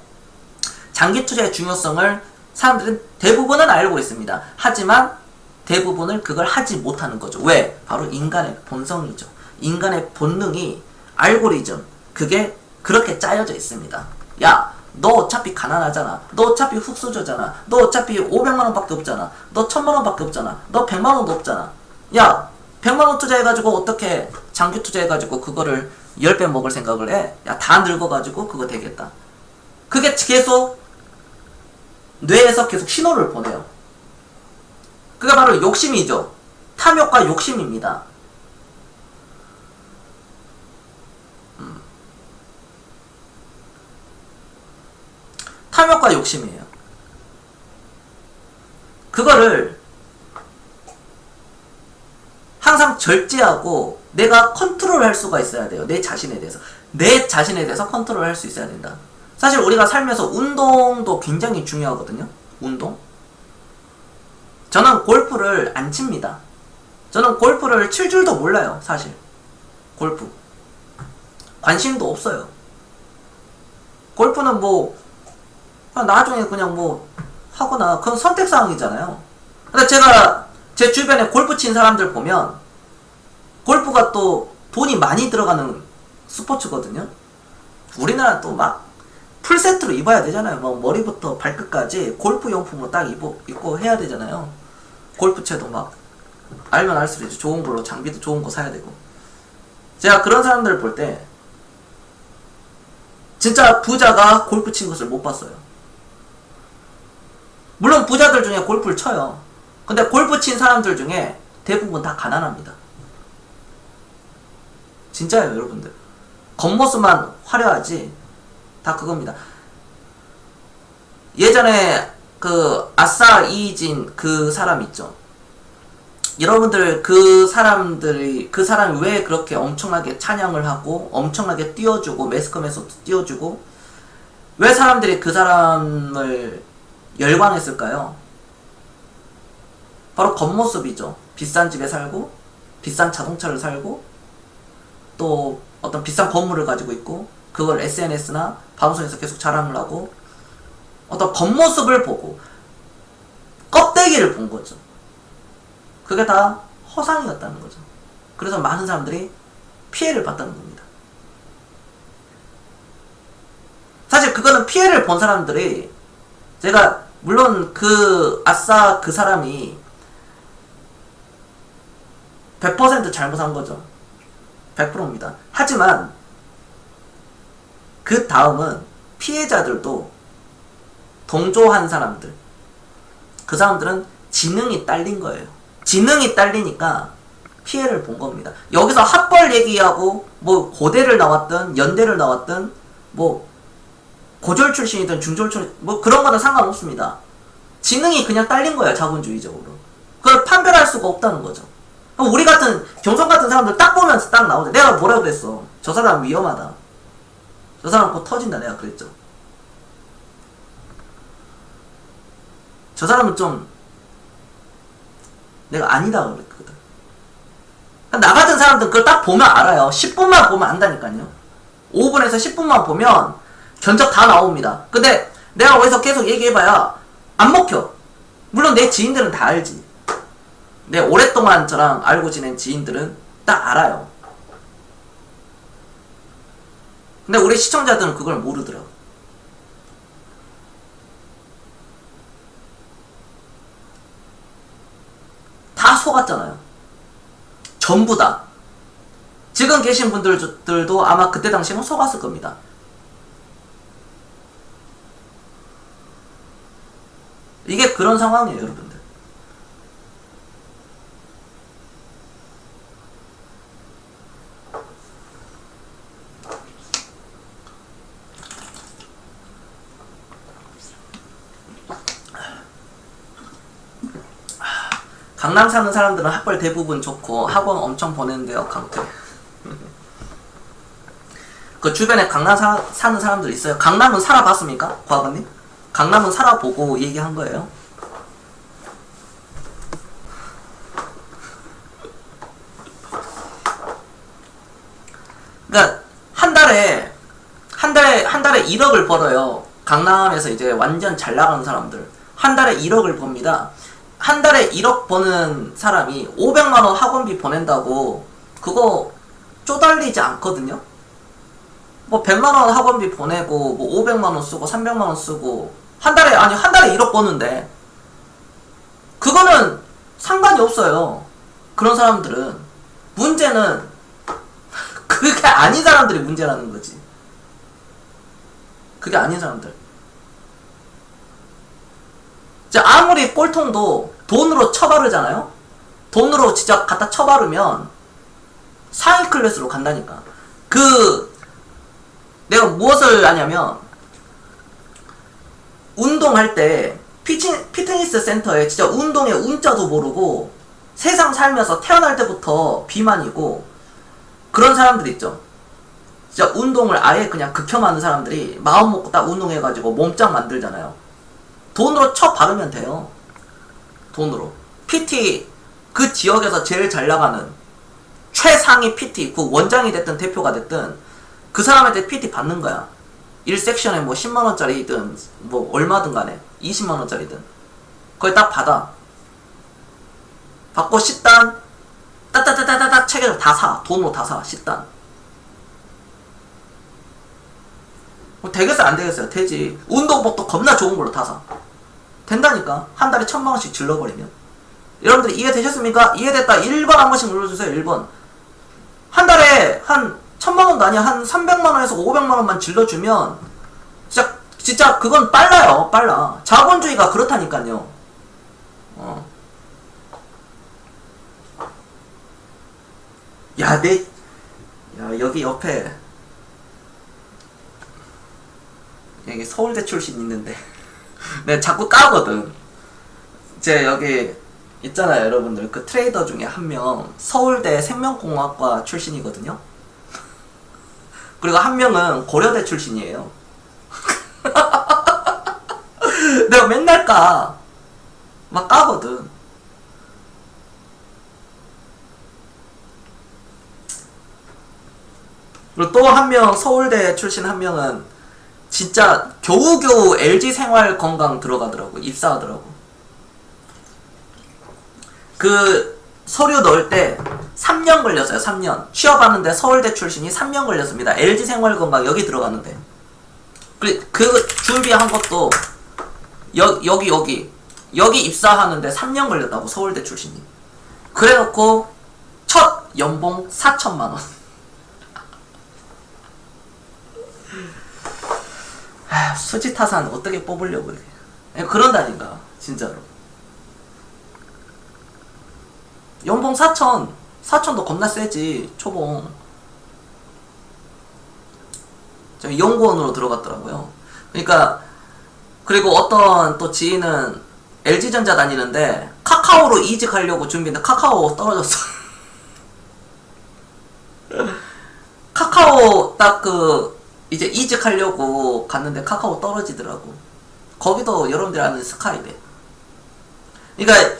Speaker 1: 장기 투자의 중요성을 사람들은 대부분은 알고 있습니다. 하지만 대부분을 그걸 하지 못하는 거죠. 왜? 바로 인간의 본성이죠. 인간의 본능이 알고리즘, 그게 그렇게 짜여져 있습니다. 야, 너 어차피 가난하잖아. 너 어차피 흙수저잖아. 너 어차피 500만원 밖에 없잖아. 너 1000만원 밖에 없잖아. 너 100만원도 없잖아. 야, 100만원 투자해가지고 어떻게 장기 투자해가지고 그거를 10배 먹을 생각을 해? 야, 다 늙어가지고 그거 되겠다. 그게 계속 뇌에서 계속 신호를 보내요. 그게 바로 욕심이죠. 탐욕과 욕심입니다. 탐욕과 욕심이에요. 그거를 항상 절제하고 내가 컨트롤할 수가 있어야 돼요. 내 자신에 대해서. 내 자신에 대해서 컨트롤할 수 있어야 된다. 사실 우리가 살면서 운동도 굉장히 중요하거든요. 운동. 저는 골프를 안 칩니다. 저는 골프를 칠 줄도 몰라요. 사실. 골프. 관심도 없어요. 골프는 뭐 나중에 그냥 뭐 하거나 그건 선택사항이잖아요. 근데 제가 제 주변에 골프 친 사람들 보면 골프가 또 돈이 많이 들어가는 스포츠거든요. 우리나라는 또 막 풀세트로 입어야 되잖아요. 뭐 머리부터 발끝까지 골프 용품을 딱 입고 해야 되잖아요. 골프채도 막 알면 알수록 이제 좋은 걸로 장비도 좋은 거 사야 되고. 제가 그런 사람들 볼 때 진짜 부자가 골프 친 것을 못 봤어요. 물론 부자들 중에 골프를 쳐요. 근데 골프 친 사람들 중에 대부분 다 가난합니다. 진짜예요, 여러분들. 겉모습만 화려하지 다 그겁니다. 예전에 그 아싸 이진 그 사람 있죠. 여러분들 그 사람이 왜 그렇게 엄청나게 찬양을 하고 엄청나게 띄워주고 매스컴에서도 띄워주고 왜 사람들이 그 사람을 열광했을까요? 바로 겉모습이죠. 비싼 집에 살고 비싼 자동차를 살고 또 어떤 비싼 건물을 가지고 있고 그걸 SNS나 방송에서 계속 자랑을 하고 어떤 겉모습을 보고 껍데기를 본 거죠. 그게 다 허상이었다는 거죠. 그래서 많은 사람들이 피해를 봤다는 겁니다. 사실 그거는 피해를 본 사람들이 제가 물론 그 아싸 그 사람이 100% 잘못한 거죠. 100%입니다. 하지만 그 다음은 피해자들도 동조한 사람들, 그 사람들은 지능이 딸린 거예요. 지능이 딸리니까 피해를 본 겁니다. 여기서 학벌 얘기하고 뭐 고대를 나왔든 연대를 나왔든 뭐 고졸 출신이든 중졸 출신 뭐 그런 거는 상관없습니다. 지능이 그냥 딸린 거예요. 자본주의적으로. 그걸 판별할 수가 없다는 거죠. 우리 같은 경성 같은 사람들 딱 보면서 딱 나오죠. 내가 뭐라고 그랬어. 저 사람 위험하다. 저 사람 곧 터진다. 내가 그랬죠. 저 사람은 좀 내가 아니다 그랬거든. 나 같은 사람들은 그걸 딱 보면 알아요. 10분만 보면 안다니까요. 5분에서 10분만 보면 견적 다 나옵니다. 근데 내가 어디서 계속 얘기해봐야 안 먹혀. 물론 내 지인들은 다 알지. 내 오랫동안 저랑 알고 지낸 지인들은 딱 알아요. 근데 우리 시청자들은 그걸 모르더라고. 다 속았잖아요. 전부 다. 지금 계신 분들도 아마 그때 당시에는 속았을 겁니다. 이게 그런 상황이에요, 여러분들. 강남 사는 사람들은 학벌 대부분 좋고 학원 엄청 보내는데요. 강태. 그 주변에 강남 사는 사람들 있어요. 강남은 살아봤습니까? 과거님? 강남은 살아보고 얘기한 거예요. 그러니까 한 달에 1억을 벌어요. 강남에서 이제 완전 잘 나가는 사람들 한 달에 1억을 법니다. 한 달에 1억 버는 사람이 500만원 학원비 보낸다고 그거 쪼달리지 않거든요. 뭐 100만원 학원비 보내고 뭐 500만원 쓰고 300만원 쓰고 한 달에 1억 버는데 그거는 상관이 없어요. 그런 사람들은. 문제는 그게 아닌 사람들이 문제라는 거지. 그게 아닌 사람들. 아무리 꼴통도 돈으로 쳐바르잖아요? 돈으로 진짜 갖다 쳐바르면 상위 클래스로 간다니까. 내가 무엇을 하냐면, 운동할 때, 피트니스 센터에 진짜 운동의 운자도 모르고, 세상 살면서 태어날 때부터 비만이고, 그런 사람들 있죠. 진짜 운동을 아예 그냥 극혐하는 사람들이 마음 먹고 딱 운동해가지고 몸짱 만들잖아요. 돈으로 쳐 바르면 돼요. 돈으로. PT, 그 지역에서 제일 잘 나가는 최상위 PT, 그 원장이 됐든 대표가 됐든 그 사람한테 PT 받는 거야. 1섹션에 뭐 10만원짜리든 뭐 얼마든 간에 20만원짜리든 거기 딱 받아. 받고 식단 따따따따따 책에서 다 사. 돈으로 다 사. 식단. 뭐 되겠어요? 안 되겠어요? 되지. 운동복도 겁나 좋은 걸로 다 사. 된다니까. 한 달에 1000만원씩 질러버리면. 여러분들 이해되셨습니까? 이해됐다. 1번 한 번씩 눌러주세요. 1번. 한 달에 한 1000만원도 아니야. 한 300만원에서 500만원만 질러주면 진짜 그건 빨라요. 빨라. 자본주의가 그렇다니까요. 야, 여기 옆에 여기 서울대 출신 있는데 내가 자꾸 까거든. 여기 있잖아요, 여러분들. 그 트레이더 중에 한 명 서울대 생명공학과 출신이거든요. 그리고 한 명은 고려대 출신이에요. 내가 맨날 막 까거든. 그리고 또 한 명 서울대 출신 한 명은 진짜 겨우겨우 LG생활건강 들어가더라고. 입사하더라고. 그 서류 넣을 때 3년 걸렸어요. 3년. 취업하는데 서울대 출신이 3년 걸렸습니다. LG생활건강 여기 들어가는데. 그 준비한 것도 여기 입사하는데 3년 걸렸다고. 서울대 출신이. 그래놓고 첫 연봉 4천만원. 수지타산 어떻게 뽑으려고 이래. 그런다니까. 진짜로. 연봉 4천도 겁나 세지. 초봉. 저기 연구원으로 들어갔더라고요. 그러니까 그리고 어떤 또 지인은 LG전자 다니는데 카카오로 이직하려고 준비했는데 카카오 떨어졌어. 카카오 딱 이제 이직하려고 갔는데 카카오 떨어지더라고. 거기도 여러분들이 아는 스카이대. 그러니까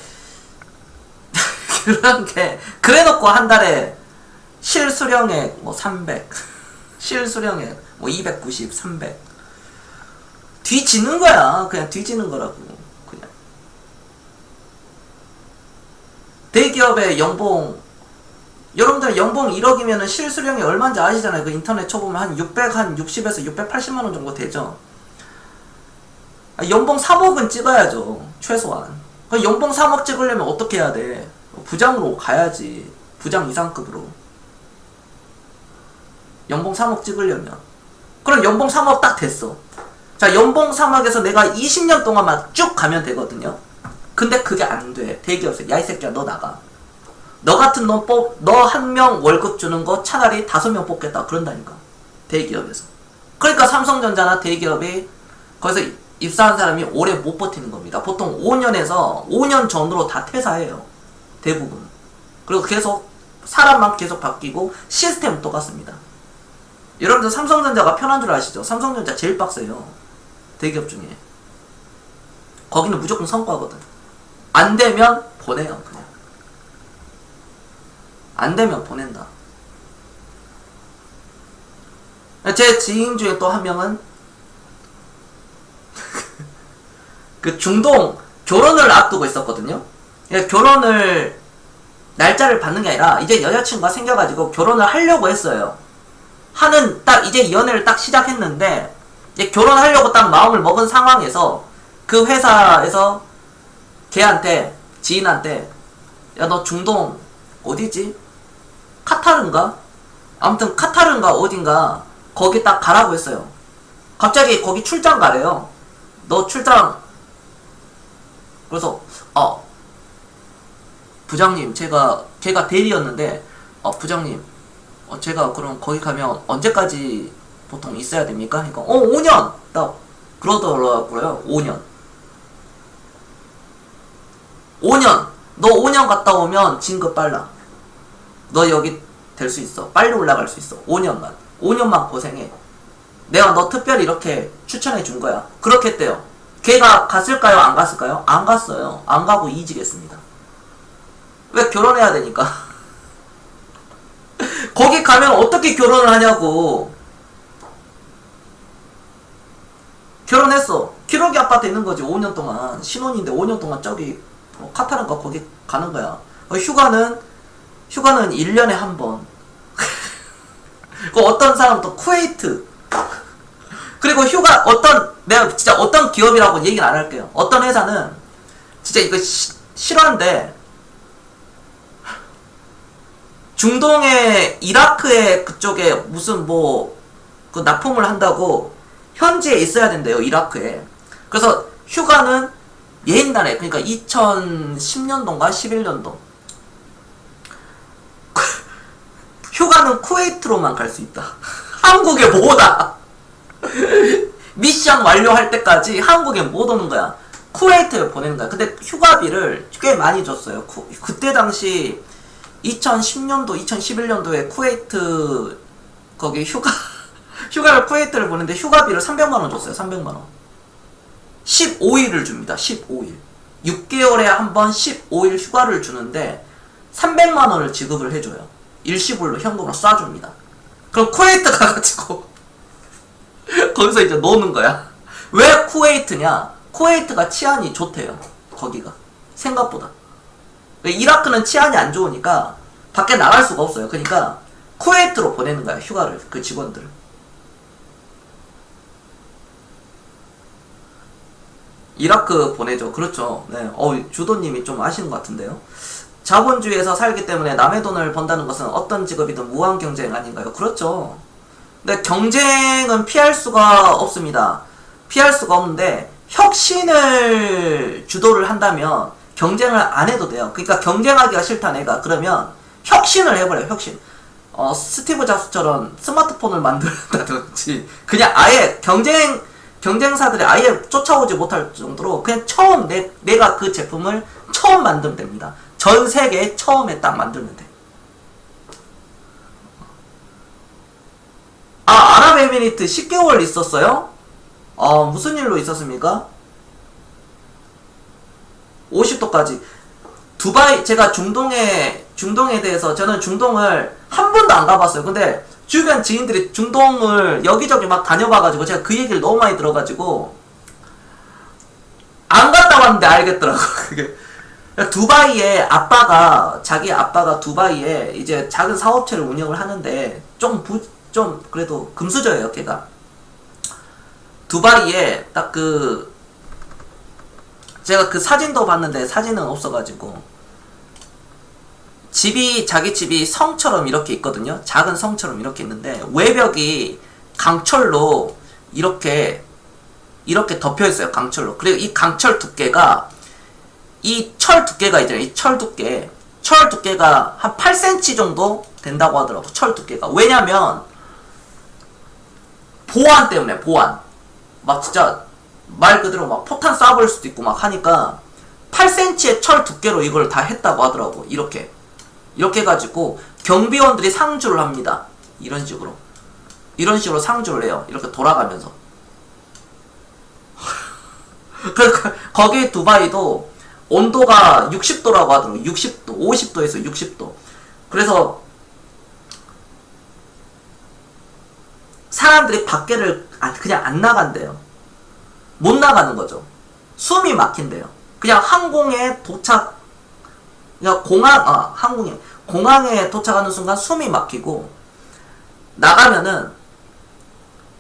Speaker 1: 그런 게 그래놓고 한 달에 실수령액 뭐 300, 실수령액 뭐 290, 300 뒤지는 거야. 그냥 뒤지는 거라고. 그냥 대기업의 연봉, 여러분들 연봉 1억이면은 실수령이 얼마인지 아시잖아요. 그 인터넷 쳐보면 한 60에서 680만원 정도 되죠. 연봉 3억은 찍어야죠. 최소한. 연봉 3억 찍으려면 어떻게 해야 돼? 부장으로 가야지. 부장 이상급으로. 연봉 3억 찍으려면. 그럼 연봉 3억 딱 됐어. 자, 연봉 3억에서 내가 20년 동안만 쭉 가면 되거든요. 근데 그게 안 돼. 대기업에서. 야, 이 새끼야, 너 나가. 너 같은 너 한 명 월급 주는 거 차라리 5명 뽑겠다. 그런다니까. 대기업에서. 그러니까 삼성전자나 대기업이 거기서 입사한 사람이 오래 못 버티는 겁니다. 보통 5년 전으로 다 퇴사해요. 대부분. 그리고 계속 사람만 계속 바뀌고 시스템은 똑같습니다. 여러분들 삼성전자가 편한 줄 아시죠? 삼성전자 제일 빡세요. 대기업 중에. 거기는 무조건 성과거든. 안 되면 보내요. 그냥. 안 되면 보낸다. 제 지인 중에 또 한 명은 그 중동 결혼을 앞두고 있었거든요. 그러니까 결혼을 날짜를 받는 게 아니라 이제 여자친구가 생겨가지고 결혼을 하려고 했어요. 하는 딱 이제 연애를 딱 시작했는데 이제 결혼하려고 딱 마음을 먹은 상황에서 그 회사에서 걔한테 지인한테 야 너 중동 어디지? 카타르인가? 아무튼 카타르인가 어딘가 거기 딱 가라고 했어요. 갑자기 거기 출장 가래요. 너 출장 그래서 부장님 걔가 대리였는데 부장님 제가 그럼 거기 가면 언제까지 보통 있어야 됩니까? 그러니까 5년 딱 그러더라고요. 5년 너 5년 갔다 오면 진급 빨라. 너 여기 될 수 있어. 빨리 올라갈 수 있어. 5년만 고생해. 내가 너 특별히 이렇게 추천해 준 거야. 그렇게 했대요. 걔가 갔을까요? 안 갔을까요? 안 갔어요. 안 가고 이직했습니다. 왜? 결혼해야 되니까. 거기 가면 어떻게 결혼을 하냐고. 결혼했어. 키로기 아파트 있는 거지. 5년 동안 신혼인데 5년 동안 저기 카타르인가 거기 가는 거야. 휴가는 1년에 한 번. 그 어떤 사람 또 쿠웨이트. 그리고 휴가 내가 진짜 어떤 기업이라고 얘기는 안 할게요. 어떤 회사는 진짜 이거 실화인데 중동의 이라크의 그쪽에 무슨 그 납품을 한다고 현지에 있어야 된대요. 이라크에. 그래서 휴가는 옛날에 그러니까 2010년도인가 11년도 휴가는 쿠웨이트로만 갈 수 있다. 한국에 못 와. 미션 완료할 때까지 한국에 못 오는 거야. 쿠웨이트에 보내는 거야. 근데 휴가비를 꽤 많이 줬어요. 그때 당시 2010년도, 2011년도에 쿠웨이트 거기 휴가를 쿠웨이트를 보냈는데 휴가비를 300만원 줬어요. 300만원. 15일을 줍니다. 15일. 6개월에 한 번 15일 휴가를 주는데 300만원을 지급을 해줘요. 일시불로 현금으로 쏴줍니다. 그럼 쿠웨이트 가가지고 거기서 이제 노는 거야. 왜 쿠웨이트냐? 쿠웨이트가 치안이 좋대요. 거기가 생각보다. 이라크는 치안이 안 좋으니까 밖에 나갈 수가 없어요. 그러니까 쿠웨이트로 보내는 거야. 휴가를 그 직원들을. 이라크 보내죠. 그렇죠. 네. 주도님이 좀 아시는 것 같은데요. 자본주의에서 살기 때문에 남의 돈을 번다는 것은 어떤 직업이든 무한 경쟁 아닌가요? 그렇죠. 근데 경쟁은 피할 수가 없습니다. 피할 수가 없는데 혁신을 주도를 한다면 경쟁을 안 해도 돼요. 그러니까 경쟁하기가 싫다 내가. 그러면 혁신을 해버려요. 혁신. 스티브 잡스처럼 스마트폰을 만든다든지 그냥 아예 경쟁사들이 아예 쫓아오지 못할 정도로 그냥 처음 내가 그 제품을 처음 만들면 됩니다. 전 세계에 처음에 딱 만들면 돼. 아랍에미리트 10개월 있었어요? 무슨 일로 있었습니까? 50도까지. 두바이, 제가 중동에 대해서, 저는 중동을 한 번도 안 가봤어요. 근데 주변 지인들이 중동을 여기저기 막 다녀봐가지고, 제가 그 얘기를 너무 많이 들어가지고, 안 갔다 왔는데 알겠더라고, 그게. 두바이에 자기 아빠가 두바이에 이제 작은 사업체를 운영을 하는데, 좀 그래도 금수저예요, 걔가. 두바이에 딱 제가 그 사진도 봤는데 사진은 없어가지고 자기 집이 성처럼 이렇게 있거든요. 작은 성처럼 이렇게 있는데 외벽이 강철로 이렇게 덮여있어요. 강철로. 그리고 이 강철 두께가 이 철 두께가 있잖아요. 이 철 두께가 한 8cm 정도 된다고 하더라고. 철 두께가. 왜냐면 보안 때문에. 막 진짜 말 그대로 막 포탄 쏴버릴 수도 있고 막 하니까 8cm의 철 두께로 이걸 다 했다고 하더라고. 이렇게 해가지고 경비원들이 상주를 합니다. 이런 식으로 상주를 해요. 이렇게 돌아가면서. 거기 두바이도 온도가 60도라고 하더라고. 60도 50도에서 60도. 그래서 사람들이 밖에를 그냥 안 나간대요. 못 나가는 거죠. 숨이 막힌대요. 그냥 항공에 도착, 그냥 공항에 도착하는 순간 숨이 막히고, 나가면은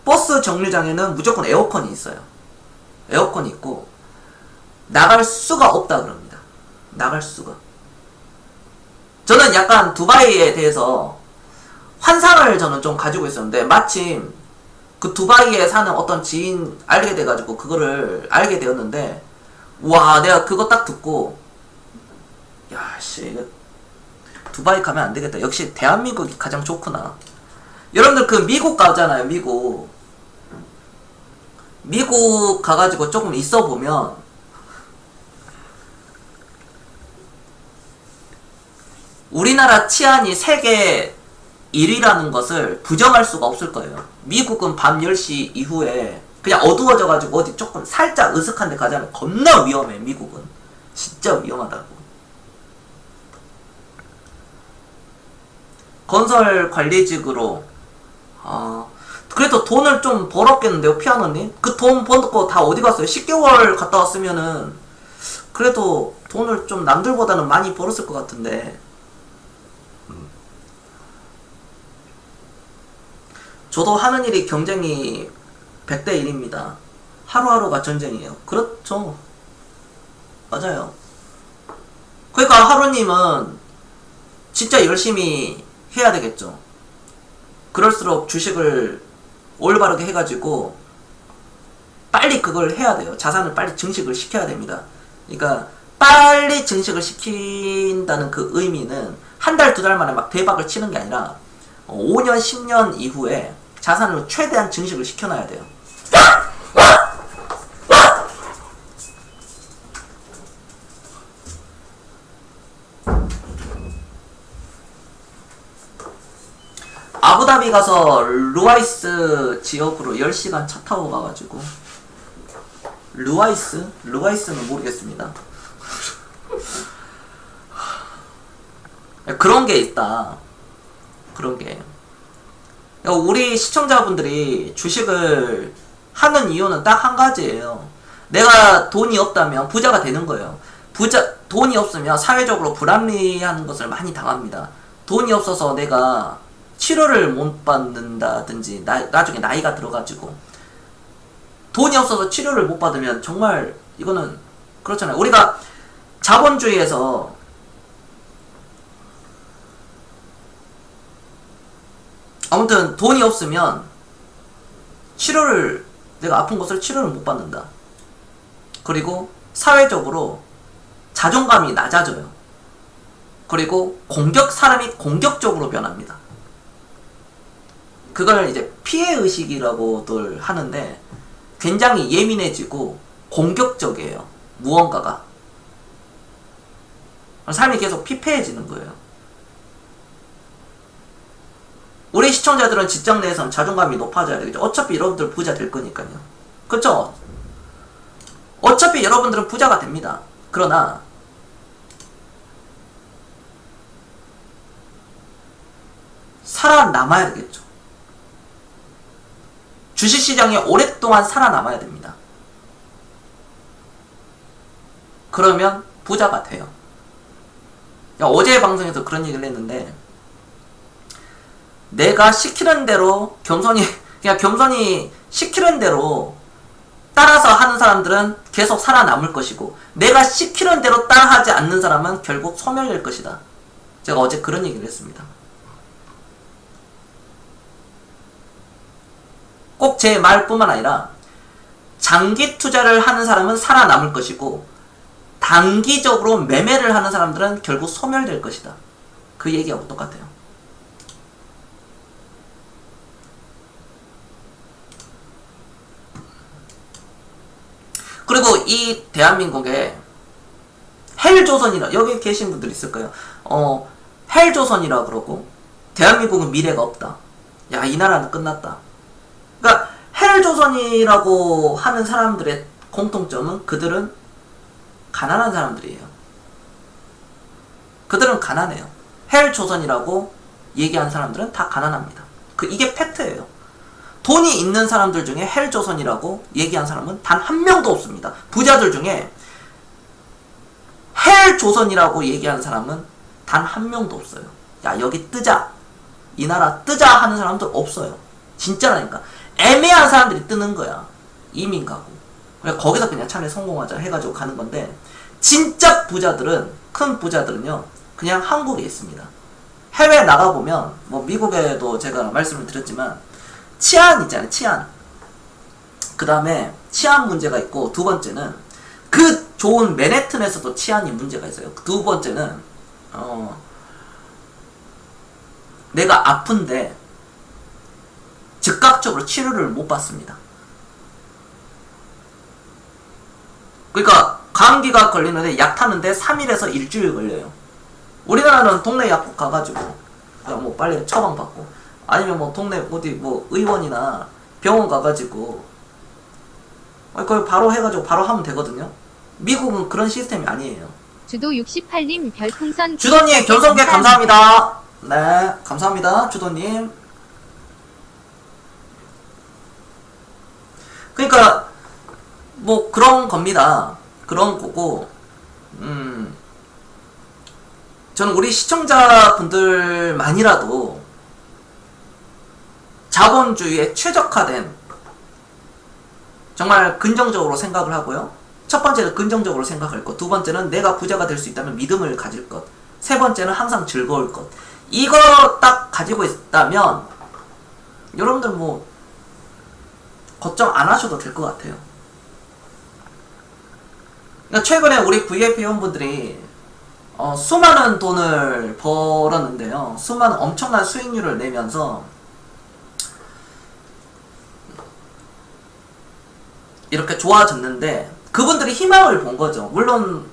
Speaker 1: 버스 정류장에는 무조건 에어컨이 있어요. 에어컨이 있고 나갈 수가 없다 그럽니다. 나갈 수가. 저는 약간 두바이에 대해서 환상을 저는 좀 가지고 있었는데, 마침 그 두바이에 사는 어떤 지인 알게 돼가지고 그거를 알게 되었는데, 와, 내가 그거 딱 듣고, 야, 씨, 이거 두바이 가면 안 되겠다. 역시 대한민국이 가장 좋구나. 여러분들 그 미국 가잖아요. 미국 가가지고 조금 있어 보면 우리나라 치안이 세계 1위라는 것을 부정할 수가 없을 거예요. 미국은 밤 10시 이후에 그냥 어두워져가지고 어디 조금 살짝 으슥한 데 가자면 겁나 위험해. 미국은 진짜 위험하다고. 건설 관리직으로 그래도 돈을 좀 벌었겠는데요, 피아노님? 그 돈 버는 다 어디 갔어요? 10개월 갔다 왔으면은 그래도 돈을 좀 남들보다는 많이 벌었을 것 같은데. 저도 하는 일이 경쟁이 100대 1입니다. 하루하루가 전쟁이에요. 그렇죠. 맞아요. 그러니까 하루님은 진짜 열심히 해야 되겠죠. 그럴수록 주식을 올바르게 해가지고 빨리 그걸 해야 돼요. 자산을 빨리 증식을 시켜야 됩니다. 그러니까 빨리 증식을 시킨다는 그 의미는 한 달, 두 달 만에 막 대박을 치는 게 아니라 5년, 10년 이후에 자산을 최대한 증식을 시켜놔야 돼요. 아부다비 가서 루아이스 지역으로 10시간 차 타고 가가지고, 루아이스는 모르겠습니다. 그런 게 있다. 그런 게. 우리 시청자분들이 주식을 하는 이유는 딱 한 가지예요. 내가 돈이 없다면 부자가 되는 거예요. 돈이 없으면 사회적으로 불합리한 것을 많이 당합니다. 돈이 없어서 내가 치료를 못 받는다든지, 나중에 나이가 들어가지고 돈이 없어서 치료를 못 받으면 정말 이거는 그렇잖아요. 우리가 자본주의에서 아무튼 돈이 없으면 내가 아픈 것을 치료를 못 받는다. 그리고 사회적으로 자존감이 낮아져요. 그리고 사람이 공격적으로 변합니다. 그걸 이제 피해의식이라고들 하는데, 굉장히 예민해지고 공격적이에요. 무언가가. 삶이 계속 피폐해지는 거예요. 우리 시청자들은 직장 내에서는 자존감이 높아져야 되겠죠. 어차피 여러분들 부자 될 거니까요. 그쵸? 어차피 여러분들은 부자가 됩니다. 그러나 살아남아야 되겠죠. 주식시장에 오랫동안 살아남아야 됩니다. 그러면 부자가 돼요. 어제 방송에서 그런 얘기를 했는데, 내가 시키는 대로 그냥 겸손히 시키는 대로 따라서 하는 사람들은 계속 살아남을 것이고, 내가 시키는 대로 따라하지 않는 사람은 결국 소멸될 것이다. 제가 어제 그런 얘기를 했습니다. 꼭 제 말뿐만 아니라 장기 투자를 하는 사람은 살아남을 것이고, 단기적으로 매매를 하는 사람들은 결국 소멸될 것이다. 그 얘기하고 똑같아요. 그리고 이 대한민국에 헬조선이라, 여기 계신 분들 있을 거예요. 헬조선이라 그러고 대한민국은 미래가 없다. 야, 이 나라는 끝났다. 그러니까 헬조선이라고 하는 사람들의 공통점은 그들은 가난한 사람들이에요. 그들은 가난해요. 헬조선이라고 얘기하는 사람들은 다 가난합니다. 이게 팩트예요. 돈이 있는 사람들 중에 헬조선이라고 얘기한 사람은 단 한 명도 없습니다. 부자들 중에 헬조선이라고 얘기하는 사람은 단 한 명도 없어요. 야, 여기 뜨자, 이 나라 뜨자 하는 사람들 없어요. 진짜라니까. 애매한 사람들이 뜨는 거야. 이민 가고. 그냥 거기서 그냥 차라리 성공하자 해가지고 가는 건데, 진짜 부자들은, 큰 부자들은요, 그냥 한국에 있습니다. 해외 나가보면, 뭐 미국에도 제가 말씀을 드렸지만, 치안 있잖아요, 치안. 그 다음에 치안 문제가 있고, 두 번째는 그 좋은 맨해튼에서도 치안이 문제가 있어요. 두 번째는 내가 아픈데 즉각적으로 치료를 못 받습니다. 그러니까 감기가 걸리는데 약 타는데 3일에서 일주일 걸려요. 우리나라는 동네 약국 가가지고 그냥 뭐 빨리 처방받고, 아니면 뭐 동네 어디 뭐 의원이나 병원 가가지고 그걸 바로 해가지고 바로 하면 되거든요. 미국은 그런 시스템이 아니에요.
Speaker 2: 주도 68님 별풍선
Speaker 1: 주도님 견성계 감사합니다. 네, 감사합니다, 주도님. 그러니까 뭐 그런 겁니다. 그런 거고, 저는 우리 시청자분들만이라도 자본주의에 최적화된, 정말 긍정적으로 생각을 하고요. 첫 번째는 긍정적으로 생각할 것, 두 번째는 내가 부자가 될 수 있다면 믿음을 가질 것, 세 번째는 항상 즐거울 것. 이거 딱 가지고 있다면 여러분들 뭐 걱정 안 하셔도 될 것 같아요. 그러니까 최근에 우리 VIP 회원분들이 수많은 돈을 벌었는데요, 수많은 엄청난 수익률을 내면서 이렇게 좋아졌는데, 그분들이 희망을 본 거죠. 물론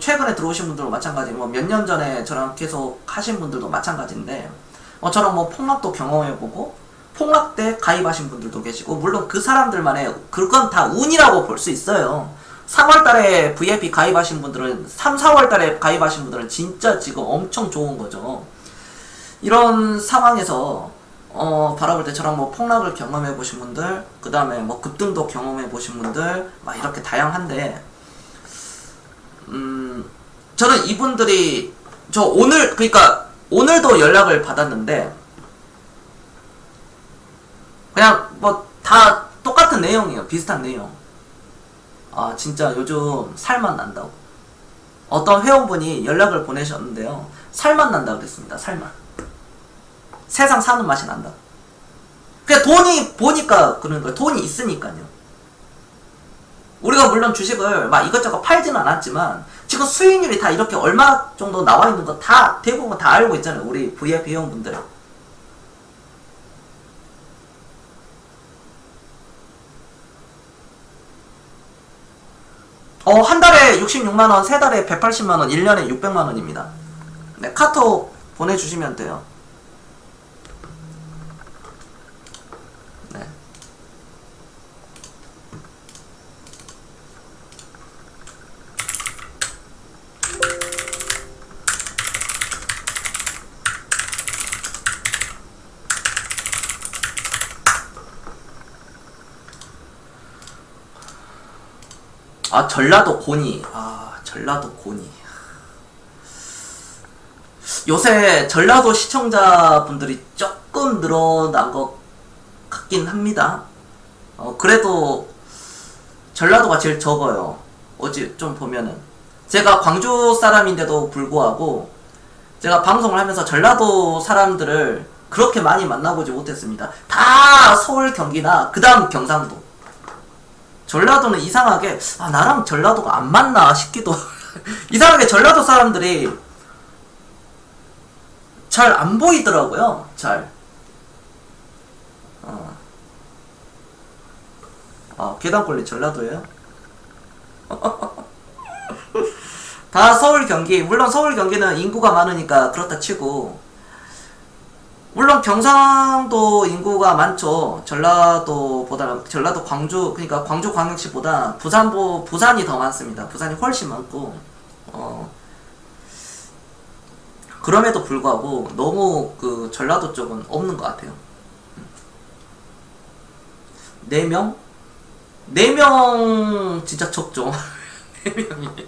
Speaker 1: 최근에 들어오신 분들도 마찬가지, 뭐 몇 년 전에 저랑 계속 하신 분들도 마찬가지인데, 저랑 뭐 폭락도 경험해보고 폭락 때 가입하신 분들도 계시고, 물론 그 사람들만의 그건 다 운이라고 볼 수 있어요. 3월달에 VIP 가입하신 분들은, 3, 4월달에 가입하신 분들은 진짜 지금 엄청 좋은 거죠. 이런 상황에서 바라볼 때 저랑 뭐 폭락을 경험해 보신 분들, 그 다음에 뭐 급등도 경험해 보신 분들, 막 이렇게 다양한데, 저는 이분들이, 저 오늘, 그러니까 오늘도 연락을 받았는데, 그냥 뭐 다 똑같은 내용이에요. 비슷한 내용. 아, 진짜 요즘 살만 난다고. 어떤 회원분이 연락을 보내셨는데요, 살만 난다고 그랬습니다. 살만. 세상 사는 맛이 난다. 그냥 돈이 보니까 그러는 거예요. 돈이 있으니까요. 우리가 물론 주식을 막 이것저것 팔지는 않았지만 지금 수익률이 다 이렇게 얼마 정도 나와 있는 거 다 대부분 다 알고 있잖아요. 우리 VIP 회원분들. 한 달에 66만원, 세 달에 180만원, 1년에 600만원입니다. 네, 카톡 보내주시면 돼요. 네. 아, 전라도 고니. 아, 전라도 고니. 요새 전라도 시청자분들이 조금 늘어난 것 같긴 합니다. 그래도 전라도가 제일 적어요. 어제 좀 보면은. 제가 광주 사람인데도 불구하고 제가 방송을 하면서 전라도 사람들을 그렇게 많이 만나보지 못했습니다. 다 서울, 경기나 그 다음 경상도. 전라도는 이상하게 나랑 전라도가 안 맞나 싶기도 이상하게 전라도 사람들이 잘 안 보이더라고요. 잘. 계단골리 전라도예요? 다 서울, 경기. 물론 서울, 경기는 인구가 많으니까 그렇다 치고, 물론 경상도 인구가 많죠. 전라도보다, 전라도 광주, 그러니까 광주광역시보다 부산이 더 많습니다. 부산이 훨씬 많고, 그럼에도 불구하고 너무 그 전라도 쪽은 없는 것 같아요. 4명? 4명 진짜 적죠. 4명이.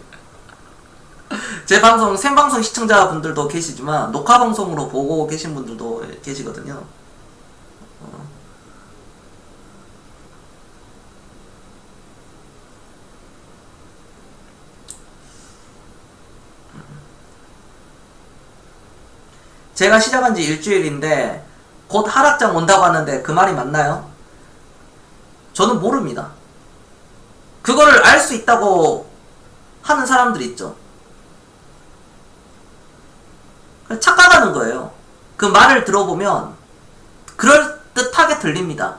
Speaker 1: 제 방송 생방송 시청자분들도 계시지만 녹화방송으로 보고 계신 분들도 계시거든요. 제가 시작한 지 일주일인데 곧 하락장 온다고 하는데 그 말이 맞나요? 저는 모릅니다. 그거를 알 수 있다고 하는 사람들이 있죠. 착각하는 거예요. 그 말을 들어보면 그럴듯하게 들립니다.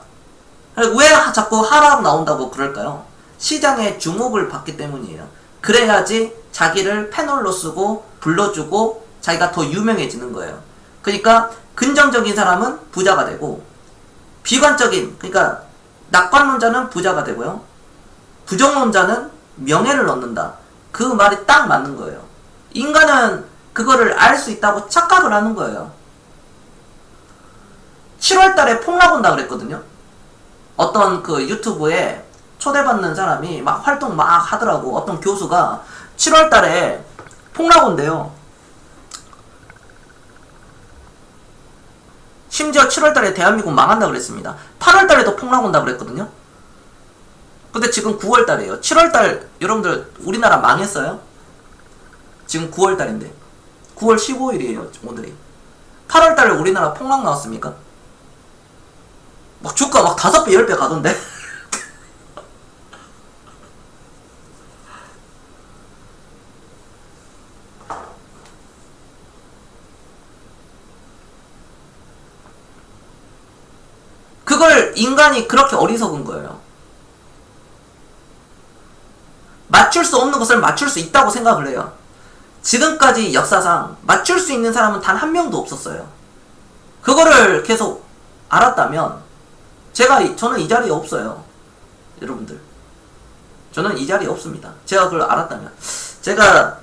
Speaker 1: 왜 자꾸 하락 나온다고 그럴까요? 시장에 주목을 받기 때문이에요. 그래야지 자기를 패널로 쓰고 불러주고 자기가 더 유명해지는 거예요. 그러니까 긍정적인 사람은 부자가 되고 비관적인, 그러니까 낙관론자는 부자가 되고요. 부정론자는 명예를 얻는다. 그 말이 딱 맞는 거예요. 인간은 그거를 알 수 있다고 착각을 하는 거예요. 7월달에 폭락 온다 그랬거든요. 어떤 그 유튜브에 초대받는 사람이 막 활동 막 하더라고. 어떤 교수가 7월달에 폭락 온대요. 심지어 7월달에 대한민국 망한다 그랬습니다. 8월달에도 폭락 온다 그랬거든요. 근데 지금 9월달이에요. 7월달 여러분들 우리나라 망했어요? 지금 9월달인데 9월 15일이에요 오늘이. 8월달에 우리나라 폭락 나왔습니까? 막 주가 막 5배 10배 가던데. 그걸 인간이 그렇게 어리석은 거예요. 맞출 수 없는 것을 맞출 수 있다고 생각을 해요. 지금까지 역사상 맞출 수 있는 사람은 단 한 명도 없었어요. 그거를 계속 알았다면 저는 이 자리에 없어요. 여러분들. 저는 이 자리에 없습니다. 제가 그걸 알았다면. 제가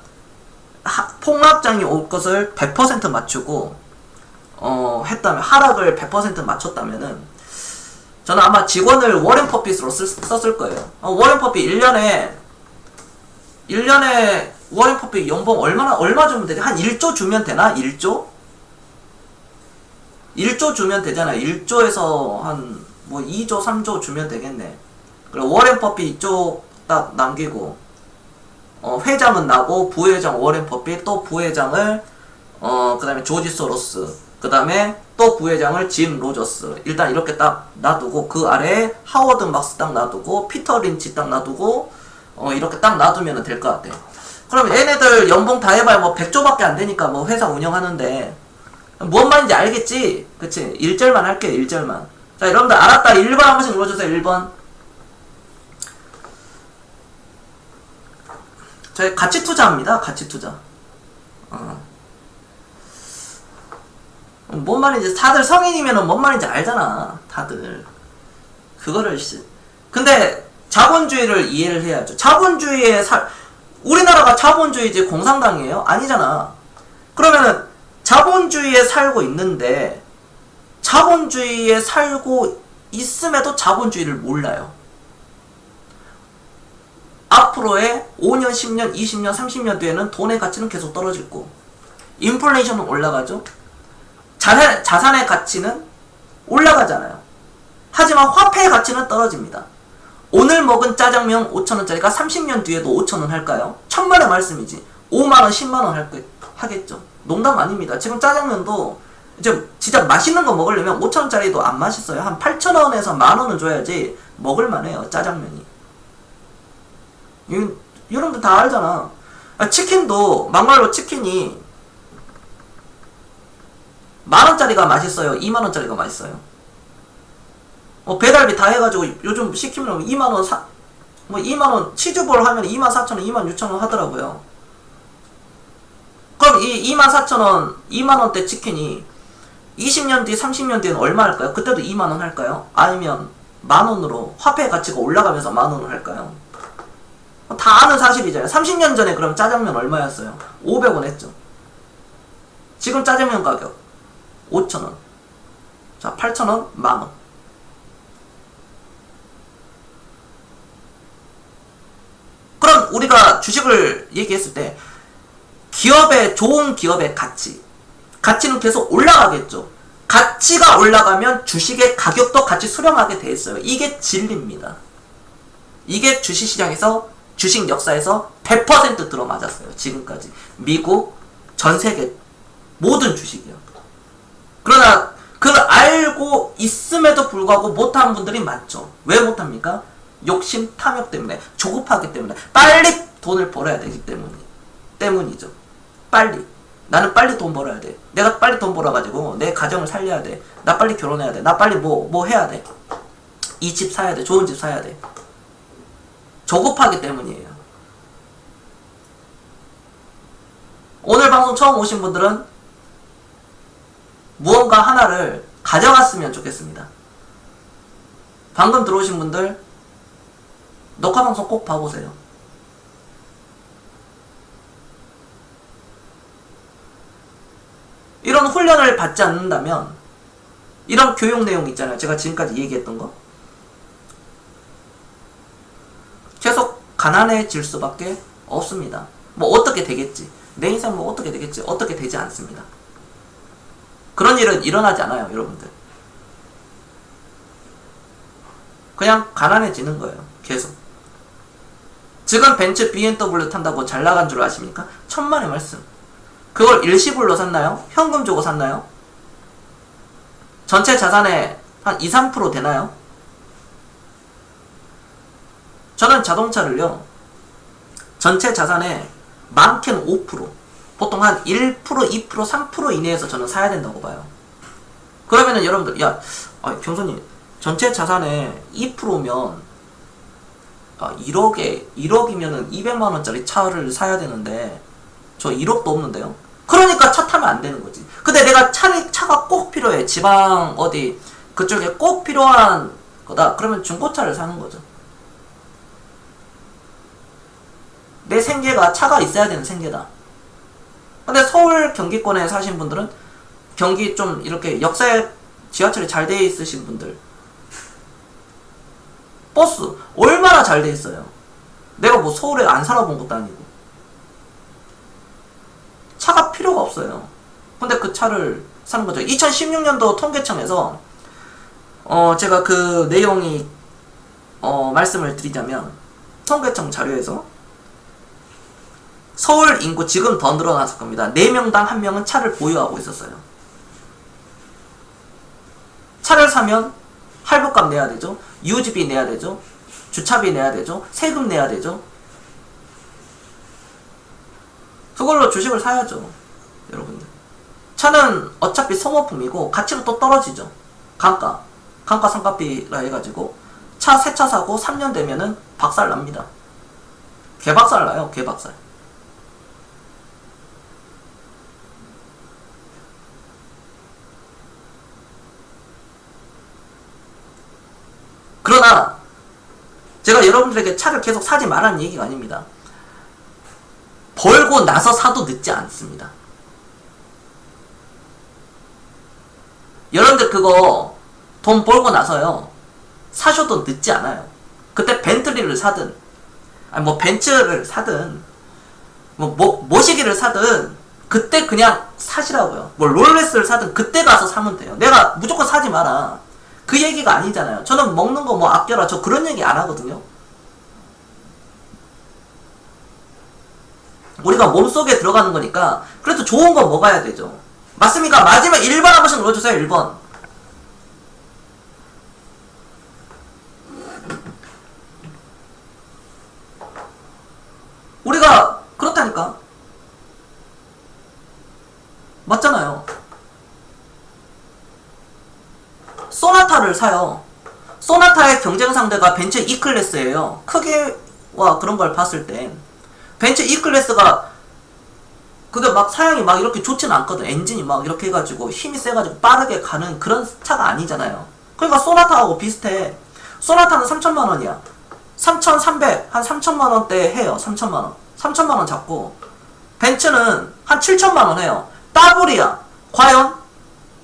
Speaker 1: 폭락장이 올 것을 100% 맞추고 했다면, 하락을 100% 맞췄다면은 저는 아마 직원을 워렌 버핏으로 썼을 거예요. 워렌 버핏 1년에 워렌 버핏 연봉 얼마 주면 되지? 한 1조 주면 되나? 1조? 1조 주면 되잖아요. 1조에서 한 뭐 2조, 3조 주면 되겠네. 그리고 워렌 버핏 이쪽 딱 남기고 회장은 나고 부회장 워렌 버핏, 또 부회장을 그 다음에 조지 소로스, 그 다음에 또 부회장을 짐 로저스, 일단 이렇게 딱 놔두고 그 아래에 하워드 막스 딱 놔두고 피터 린치 딱 놔두고 이렇게 딱 놔두면 될 것 같아. 그럼 얘네들 연봉 다 해봐야 뭐 100조밖에 안 되니까 뭐 회사 운영하는데 뭔 말인지 알겠지? 그치? 1절만 할게요. 1절만. 자, 여러분들 알았다. 1번 한 번씩 눌러주세요. 1번. 저희 가치 투자합니다. 가치 투자. 뭔 말인지 다들 성인이면은 뭔 말인지 알잖아. 다들. 그거를 근데 자본주의를 이해를 해야죠. 우리나라가 자본주의지 공산당이에요? 아니잖아. 그러면은 자본주의에 살고 있는데 자본주의에 살고 있음에도 자본주의를 몰라요. 앞으로의 5년, 10년, 20년, 30년 뒤에는 돈의 가치는 계속 떨어질 거고 인플레이션은 올라가죠. 자산의 가치는 올라가잖아요. 하지만 화폐의 가치는 떨어집니다. 오늘 먹은 짜장면 5,000원짜리가 30년 뒤에도 5,000원 할까요? 천만의 말씀이지. 5만원, 10만원 하겠죠. 농담 아닙니다. 지금 짜장면도 이제 진짜 맛있는 거 먹으려면 5,000원짜리도 안 맛있어요. 한 8,000원에서 만원은 줘야지 먹을만해요. 짜장면이. 여러분들 다 알잖아. 치킨도 막말로 치킨이 10,000원짜리가 맛있어요? 20,000원짜리가 맛있어요? 배달비 다 해가지고 요즘 시키면 2만원 2만원 치즈볼 하면 24,000원, 26,000원 하더라고요. 그럼 이 24,000원, 2만원대 치킨이 20년 뒤, 30년 뒤에는 얼마 할까요? 그때도 2만원 할까요? 아니면 만원으로 화폐 가치가 올라가면서 만원을 할까요? 다 아는 사실이잖아요. 30년 전에 그럼 짜장면 얼마였어요? 500원 했죠. 지금 짜장면 가격 5,000원. 자, 8,000원, 만원. 우리가 주식을 얘기했을 때 기업의 좋은 기업의 가치는 계속 올라가겠죠. 가치가 올라가면 주식의 가격도 같이 수렴하게 돼 있어요. 이게 진리입니다. 이게 주식시장에서 주식 역사에서 100% 들어맞았어요. 지금까지 미국 전 세계 모든 주식이요. 그러나 그걸 알고 있음에도 불구하고 못하는 분들이 많죠. 왜 못합니까? 욕심, 탐욕 때문에, 조급하기 때문에, 빨리 돈을 벌어야 되기 때문이죠. 빨리. 나는 빨리 돈 벌어야 돼. 내가 빨리 돈 벌어가지고 내 가정을 살려야 돼. 나 빨리 결혼해야 돼. 나 빨리 뭐 해야 돼. 이 집 사야 돼. 좋은 집 사야 돼. 조급하기 때문이에요. 오늘 방송 처음 오신 분들은 무언가 하나를 가져갔으면 좋겠습니다. 방금 들어오신 분들 녹화 방송 꼭 봐보세요. 이런 훈련을 받지 않는다면 이런 교육 내용 있잖아요. 제가 지금까지 얘기했던 거 계속 가난해질 수밖에 없습니다. 뭐 어떻게 되겠지, 내 인생 뭐 어떻게 되겠지, 어떻게 되지 않습니다. 그런 일은 일어나지 않아요, 여러분들. 그냥 가난해지는 거예요, 계속. 지금 벤츠 BMW 탄다고 잘 나간 줄 아십니까? 천만의 말씀. 그걸 일시불로 샀나요? 현금 주고 샀나요? 전체 자산의 한 2~3% 되나요? 저는 자동차를요, 전체 자산의 많게는 5%, 보통 한 1%, 2%, 3% 이내에서 저는 사야 된다고 봐요. 그러면은 여러분들, 경선님, 전체 자산의 2%면 1억이면은 200만원짜리 차를 사야 되는데 저 1억도 없는데요? 그러니까 차 타면 안 되는 거지. 근데 내가 차가 꼭 필요해. 지방 어디 그쪽에 꼭 필요한 거다. 그러면 중고차를 사는 거죠. 내 생계가 차가 있어야 되는 생계다. 근데 서울 경기권에 사신 분들은, 경기 좀 이렇게 역사에 지하철이 잘 돼 있으신 분들, 버스 얼마나 잘 돼 있어요. 내가 뭐 서울에 안 살아본 것도 아니고. 차가 필요가 없어요. 근데 그 차를 사는 거죠. 2016년도 통계청에서 제가 그 내용이 말씀을 드리자면, 통계청 자료에서 서울 인구 지금 더 늘어났을 겁니다. 4명당 1명은 차를 보유하고 있었어요. 차를 사면 할부값 내야 되죠. 유지비 내야 되죠. 주차비 내야 되죠. 세금 내야 되죠. 그걸로 주식을 사야죠, 여러분들. 차는 어차피 소모품이고 가치가 또 떨어지죠. 감가 상가비라 해가지고 새 차 사고 3년 되면은 박살 납니다. 개박살 나요, 개박살. 그러나 제가 여러분들에게 차를 계속 사지 말라는 얘기가 아닙니다. 벌고 나서 사도 늦지 않습니다. 여러분들 그거 돈 벌고 나서요, 사셔도 늦지 않아요. 그때 벤틀리를 사든, 아니 뭐 벤츠를 사든, 모시기를 사든, 그때 그냥 사시라고요. 뭐 롤렉스를 사든 그때 가서 사면 돼요. 내가 무조건 사지 마라, 그 얘기가 아니잖아요. 저는 먹는 거 뭐 아껴라, 저 그런 얘기 안 하거든요. 우리가 몸속에 들어가는 거니까 그래도 좋은 거 먹어야 되죠. 맞습니까? 맞으면 1번 한 번씩 눌러주세요. 1번. 우리가 그렇다니까. 맞잖아요. 소나타를 사요. 소나타의 경쟁 상대가 벤츠 E클래스예요. 크기와 그런 걸 봤을 때 벤츠 E클래스가 그게 막 사양이 막 이렇게 좋지는 않거든. 엔진이 막 이렇게 해가지고 힘이 세가지고 빠르게 가는 그런 차가 아니잖아요. 그러니까 소나타하고 비슷해. 소나타는 3천만원이야 3,300, 한 3천만원대 해요. 3천만원 3천만원 잡고, 벤츠는 한 7천만원 해요. 더블이야. 과연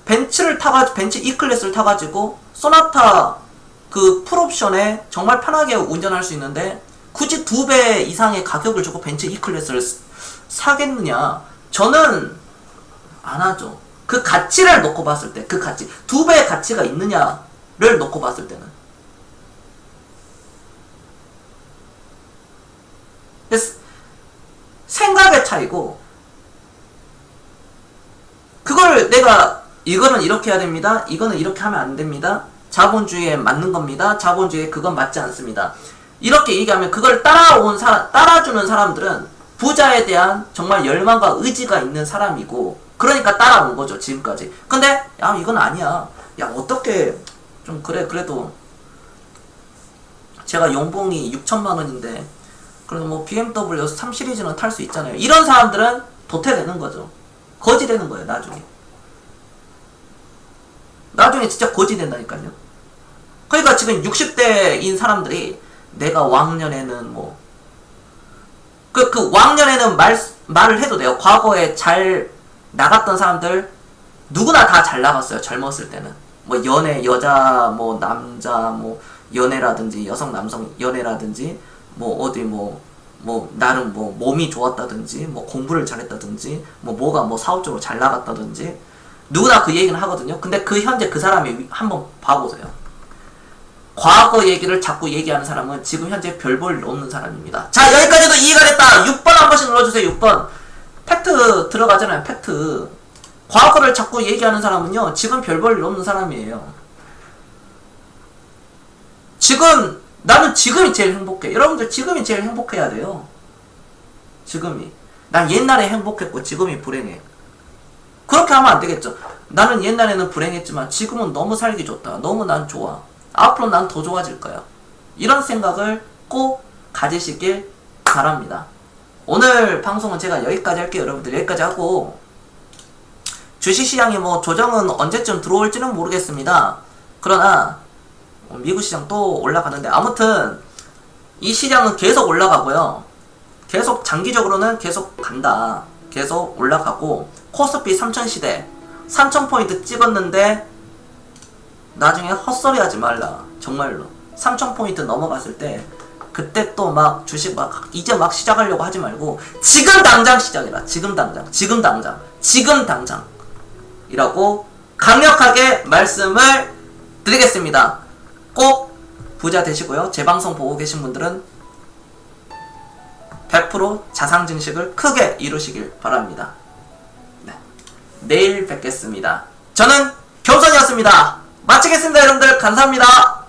Speaker 1: 벤츠 E클래스를 타가지고 소나타 그 풀옵션에 정말 편하게 운전할 수 있는데 굳이 2배 이상의 가격을 주고 벤츠 E클래스를 사겠느냐? 저는 안 하죠. 그 가치를 놓고 봤을 때, 그 가치, 2배의 가치가 있느냐를 놓고 봤을 때는. 생각의 차이고, 그걸 내가 이거는 이렇게 해야 됩니다. 이거는 이렇게 하면 안 됩니다. 자본주의에 맞는 겁니다. 자본주의에 그건 맞지 않습니다. 이렇게 얘기하면 그걸 따라주는 사람들은 부자에 대한 정말 열망과 의지가 있는 사람이고, 그러니까 따라온 거죠, 지금까지. 근데, 야, 이건 아니야. 야, 어떻게, 좀, 그래, 그래도, 제가 연봉이 6천만 원인데, 그래도 뭐, BMW 3 시리즈는 탈 수 있잖아요. 이런 사람들은 도태되는 거죠. 거지 되는 거예요, 나중에. 나중에 진짜 거지 된다니까요. 그러니까 지금 60대인 사람들이 내가 왕년에는 뭐, 그 왕년에는 말을 해도 돼요. 과거에 잘 나갔던 사람들, 누구나 다 잘 나갔어요, 젊었을 때는. 뭐, 연애, 여자, 뭐, 남자, 뭐, 연애라든지, 여성, 남성 연애라든지, 뭐, 어디, 나름 뭐, 몸이 좋았다든지, 뭐, 공부를 잘했다든지, 뭐가 뭐, 사업적으로 잘 나갔다든지, 누구나 그 얘기는 하거든요. 근데 현재 그 사람이 한번 봐보세요. 과거 얘기를 자꾸 얘기하는 사람은 지금 현재 별 볼 일 없는 사람입니다. 자, 여기까지도 이해가 됐다. 6번 한 번씩 눌러주세요. 6번. 팩트 들어가잖아요. 팩트. 과거를 자꾸 얘기하는 사람은요, 지금 별 볼 일 없는 사람이에요. 나는 지금이 제일 행복해. 여러분들 지금이 제일 행복해야 돼요. 지금이. 난 옛날에 행복했고 지금이 불행해. 그렇게 하면 안 되겠죠. 나는 옛날에는 불행했지만 지금은 너무 살기 좋다. 너무 난 좋아. 앞으로 난 더 좋아질 거야. 이런 생각을 꼭 가지시길 바랍니다. 오늘 방송은 제가 여기까지 할게요. 여러분들 여기까지 하고, 주식시장이 뭐 조정은 언제쯤 들어올지는 모르겠습니다. 그러나 미국 시장 또 올라가는데, 아무튼 이 시장은 계속 올라가고요. 계속 장기적으로는 계속 간다. 계속 올라가고, 코스피 3000시대 3000포인트 찍었는데 나중에 헛소리 하지 말라. 정말로 3000포인트 넘어갔을 때 그때 또 막 주식 이제 막 시작하려고 하지 말고, 지금 당장 시작해라. 지금 당장 이라고 강력하게 말씀을 드리겠습니다. 꼭 부자 되시고요. 제 방송 보고 계신 분들은 100% 자산 증식을 크게 이루시길 바랍니다. 네. 내일 뵙겠습니다. 저는 겸손이었습니다. 마치겠습니다. 여러분들 감사합니다.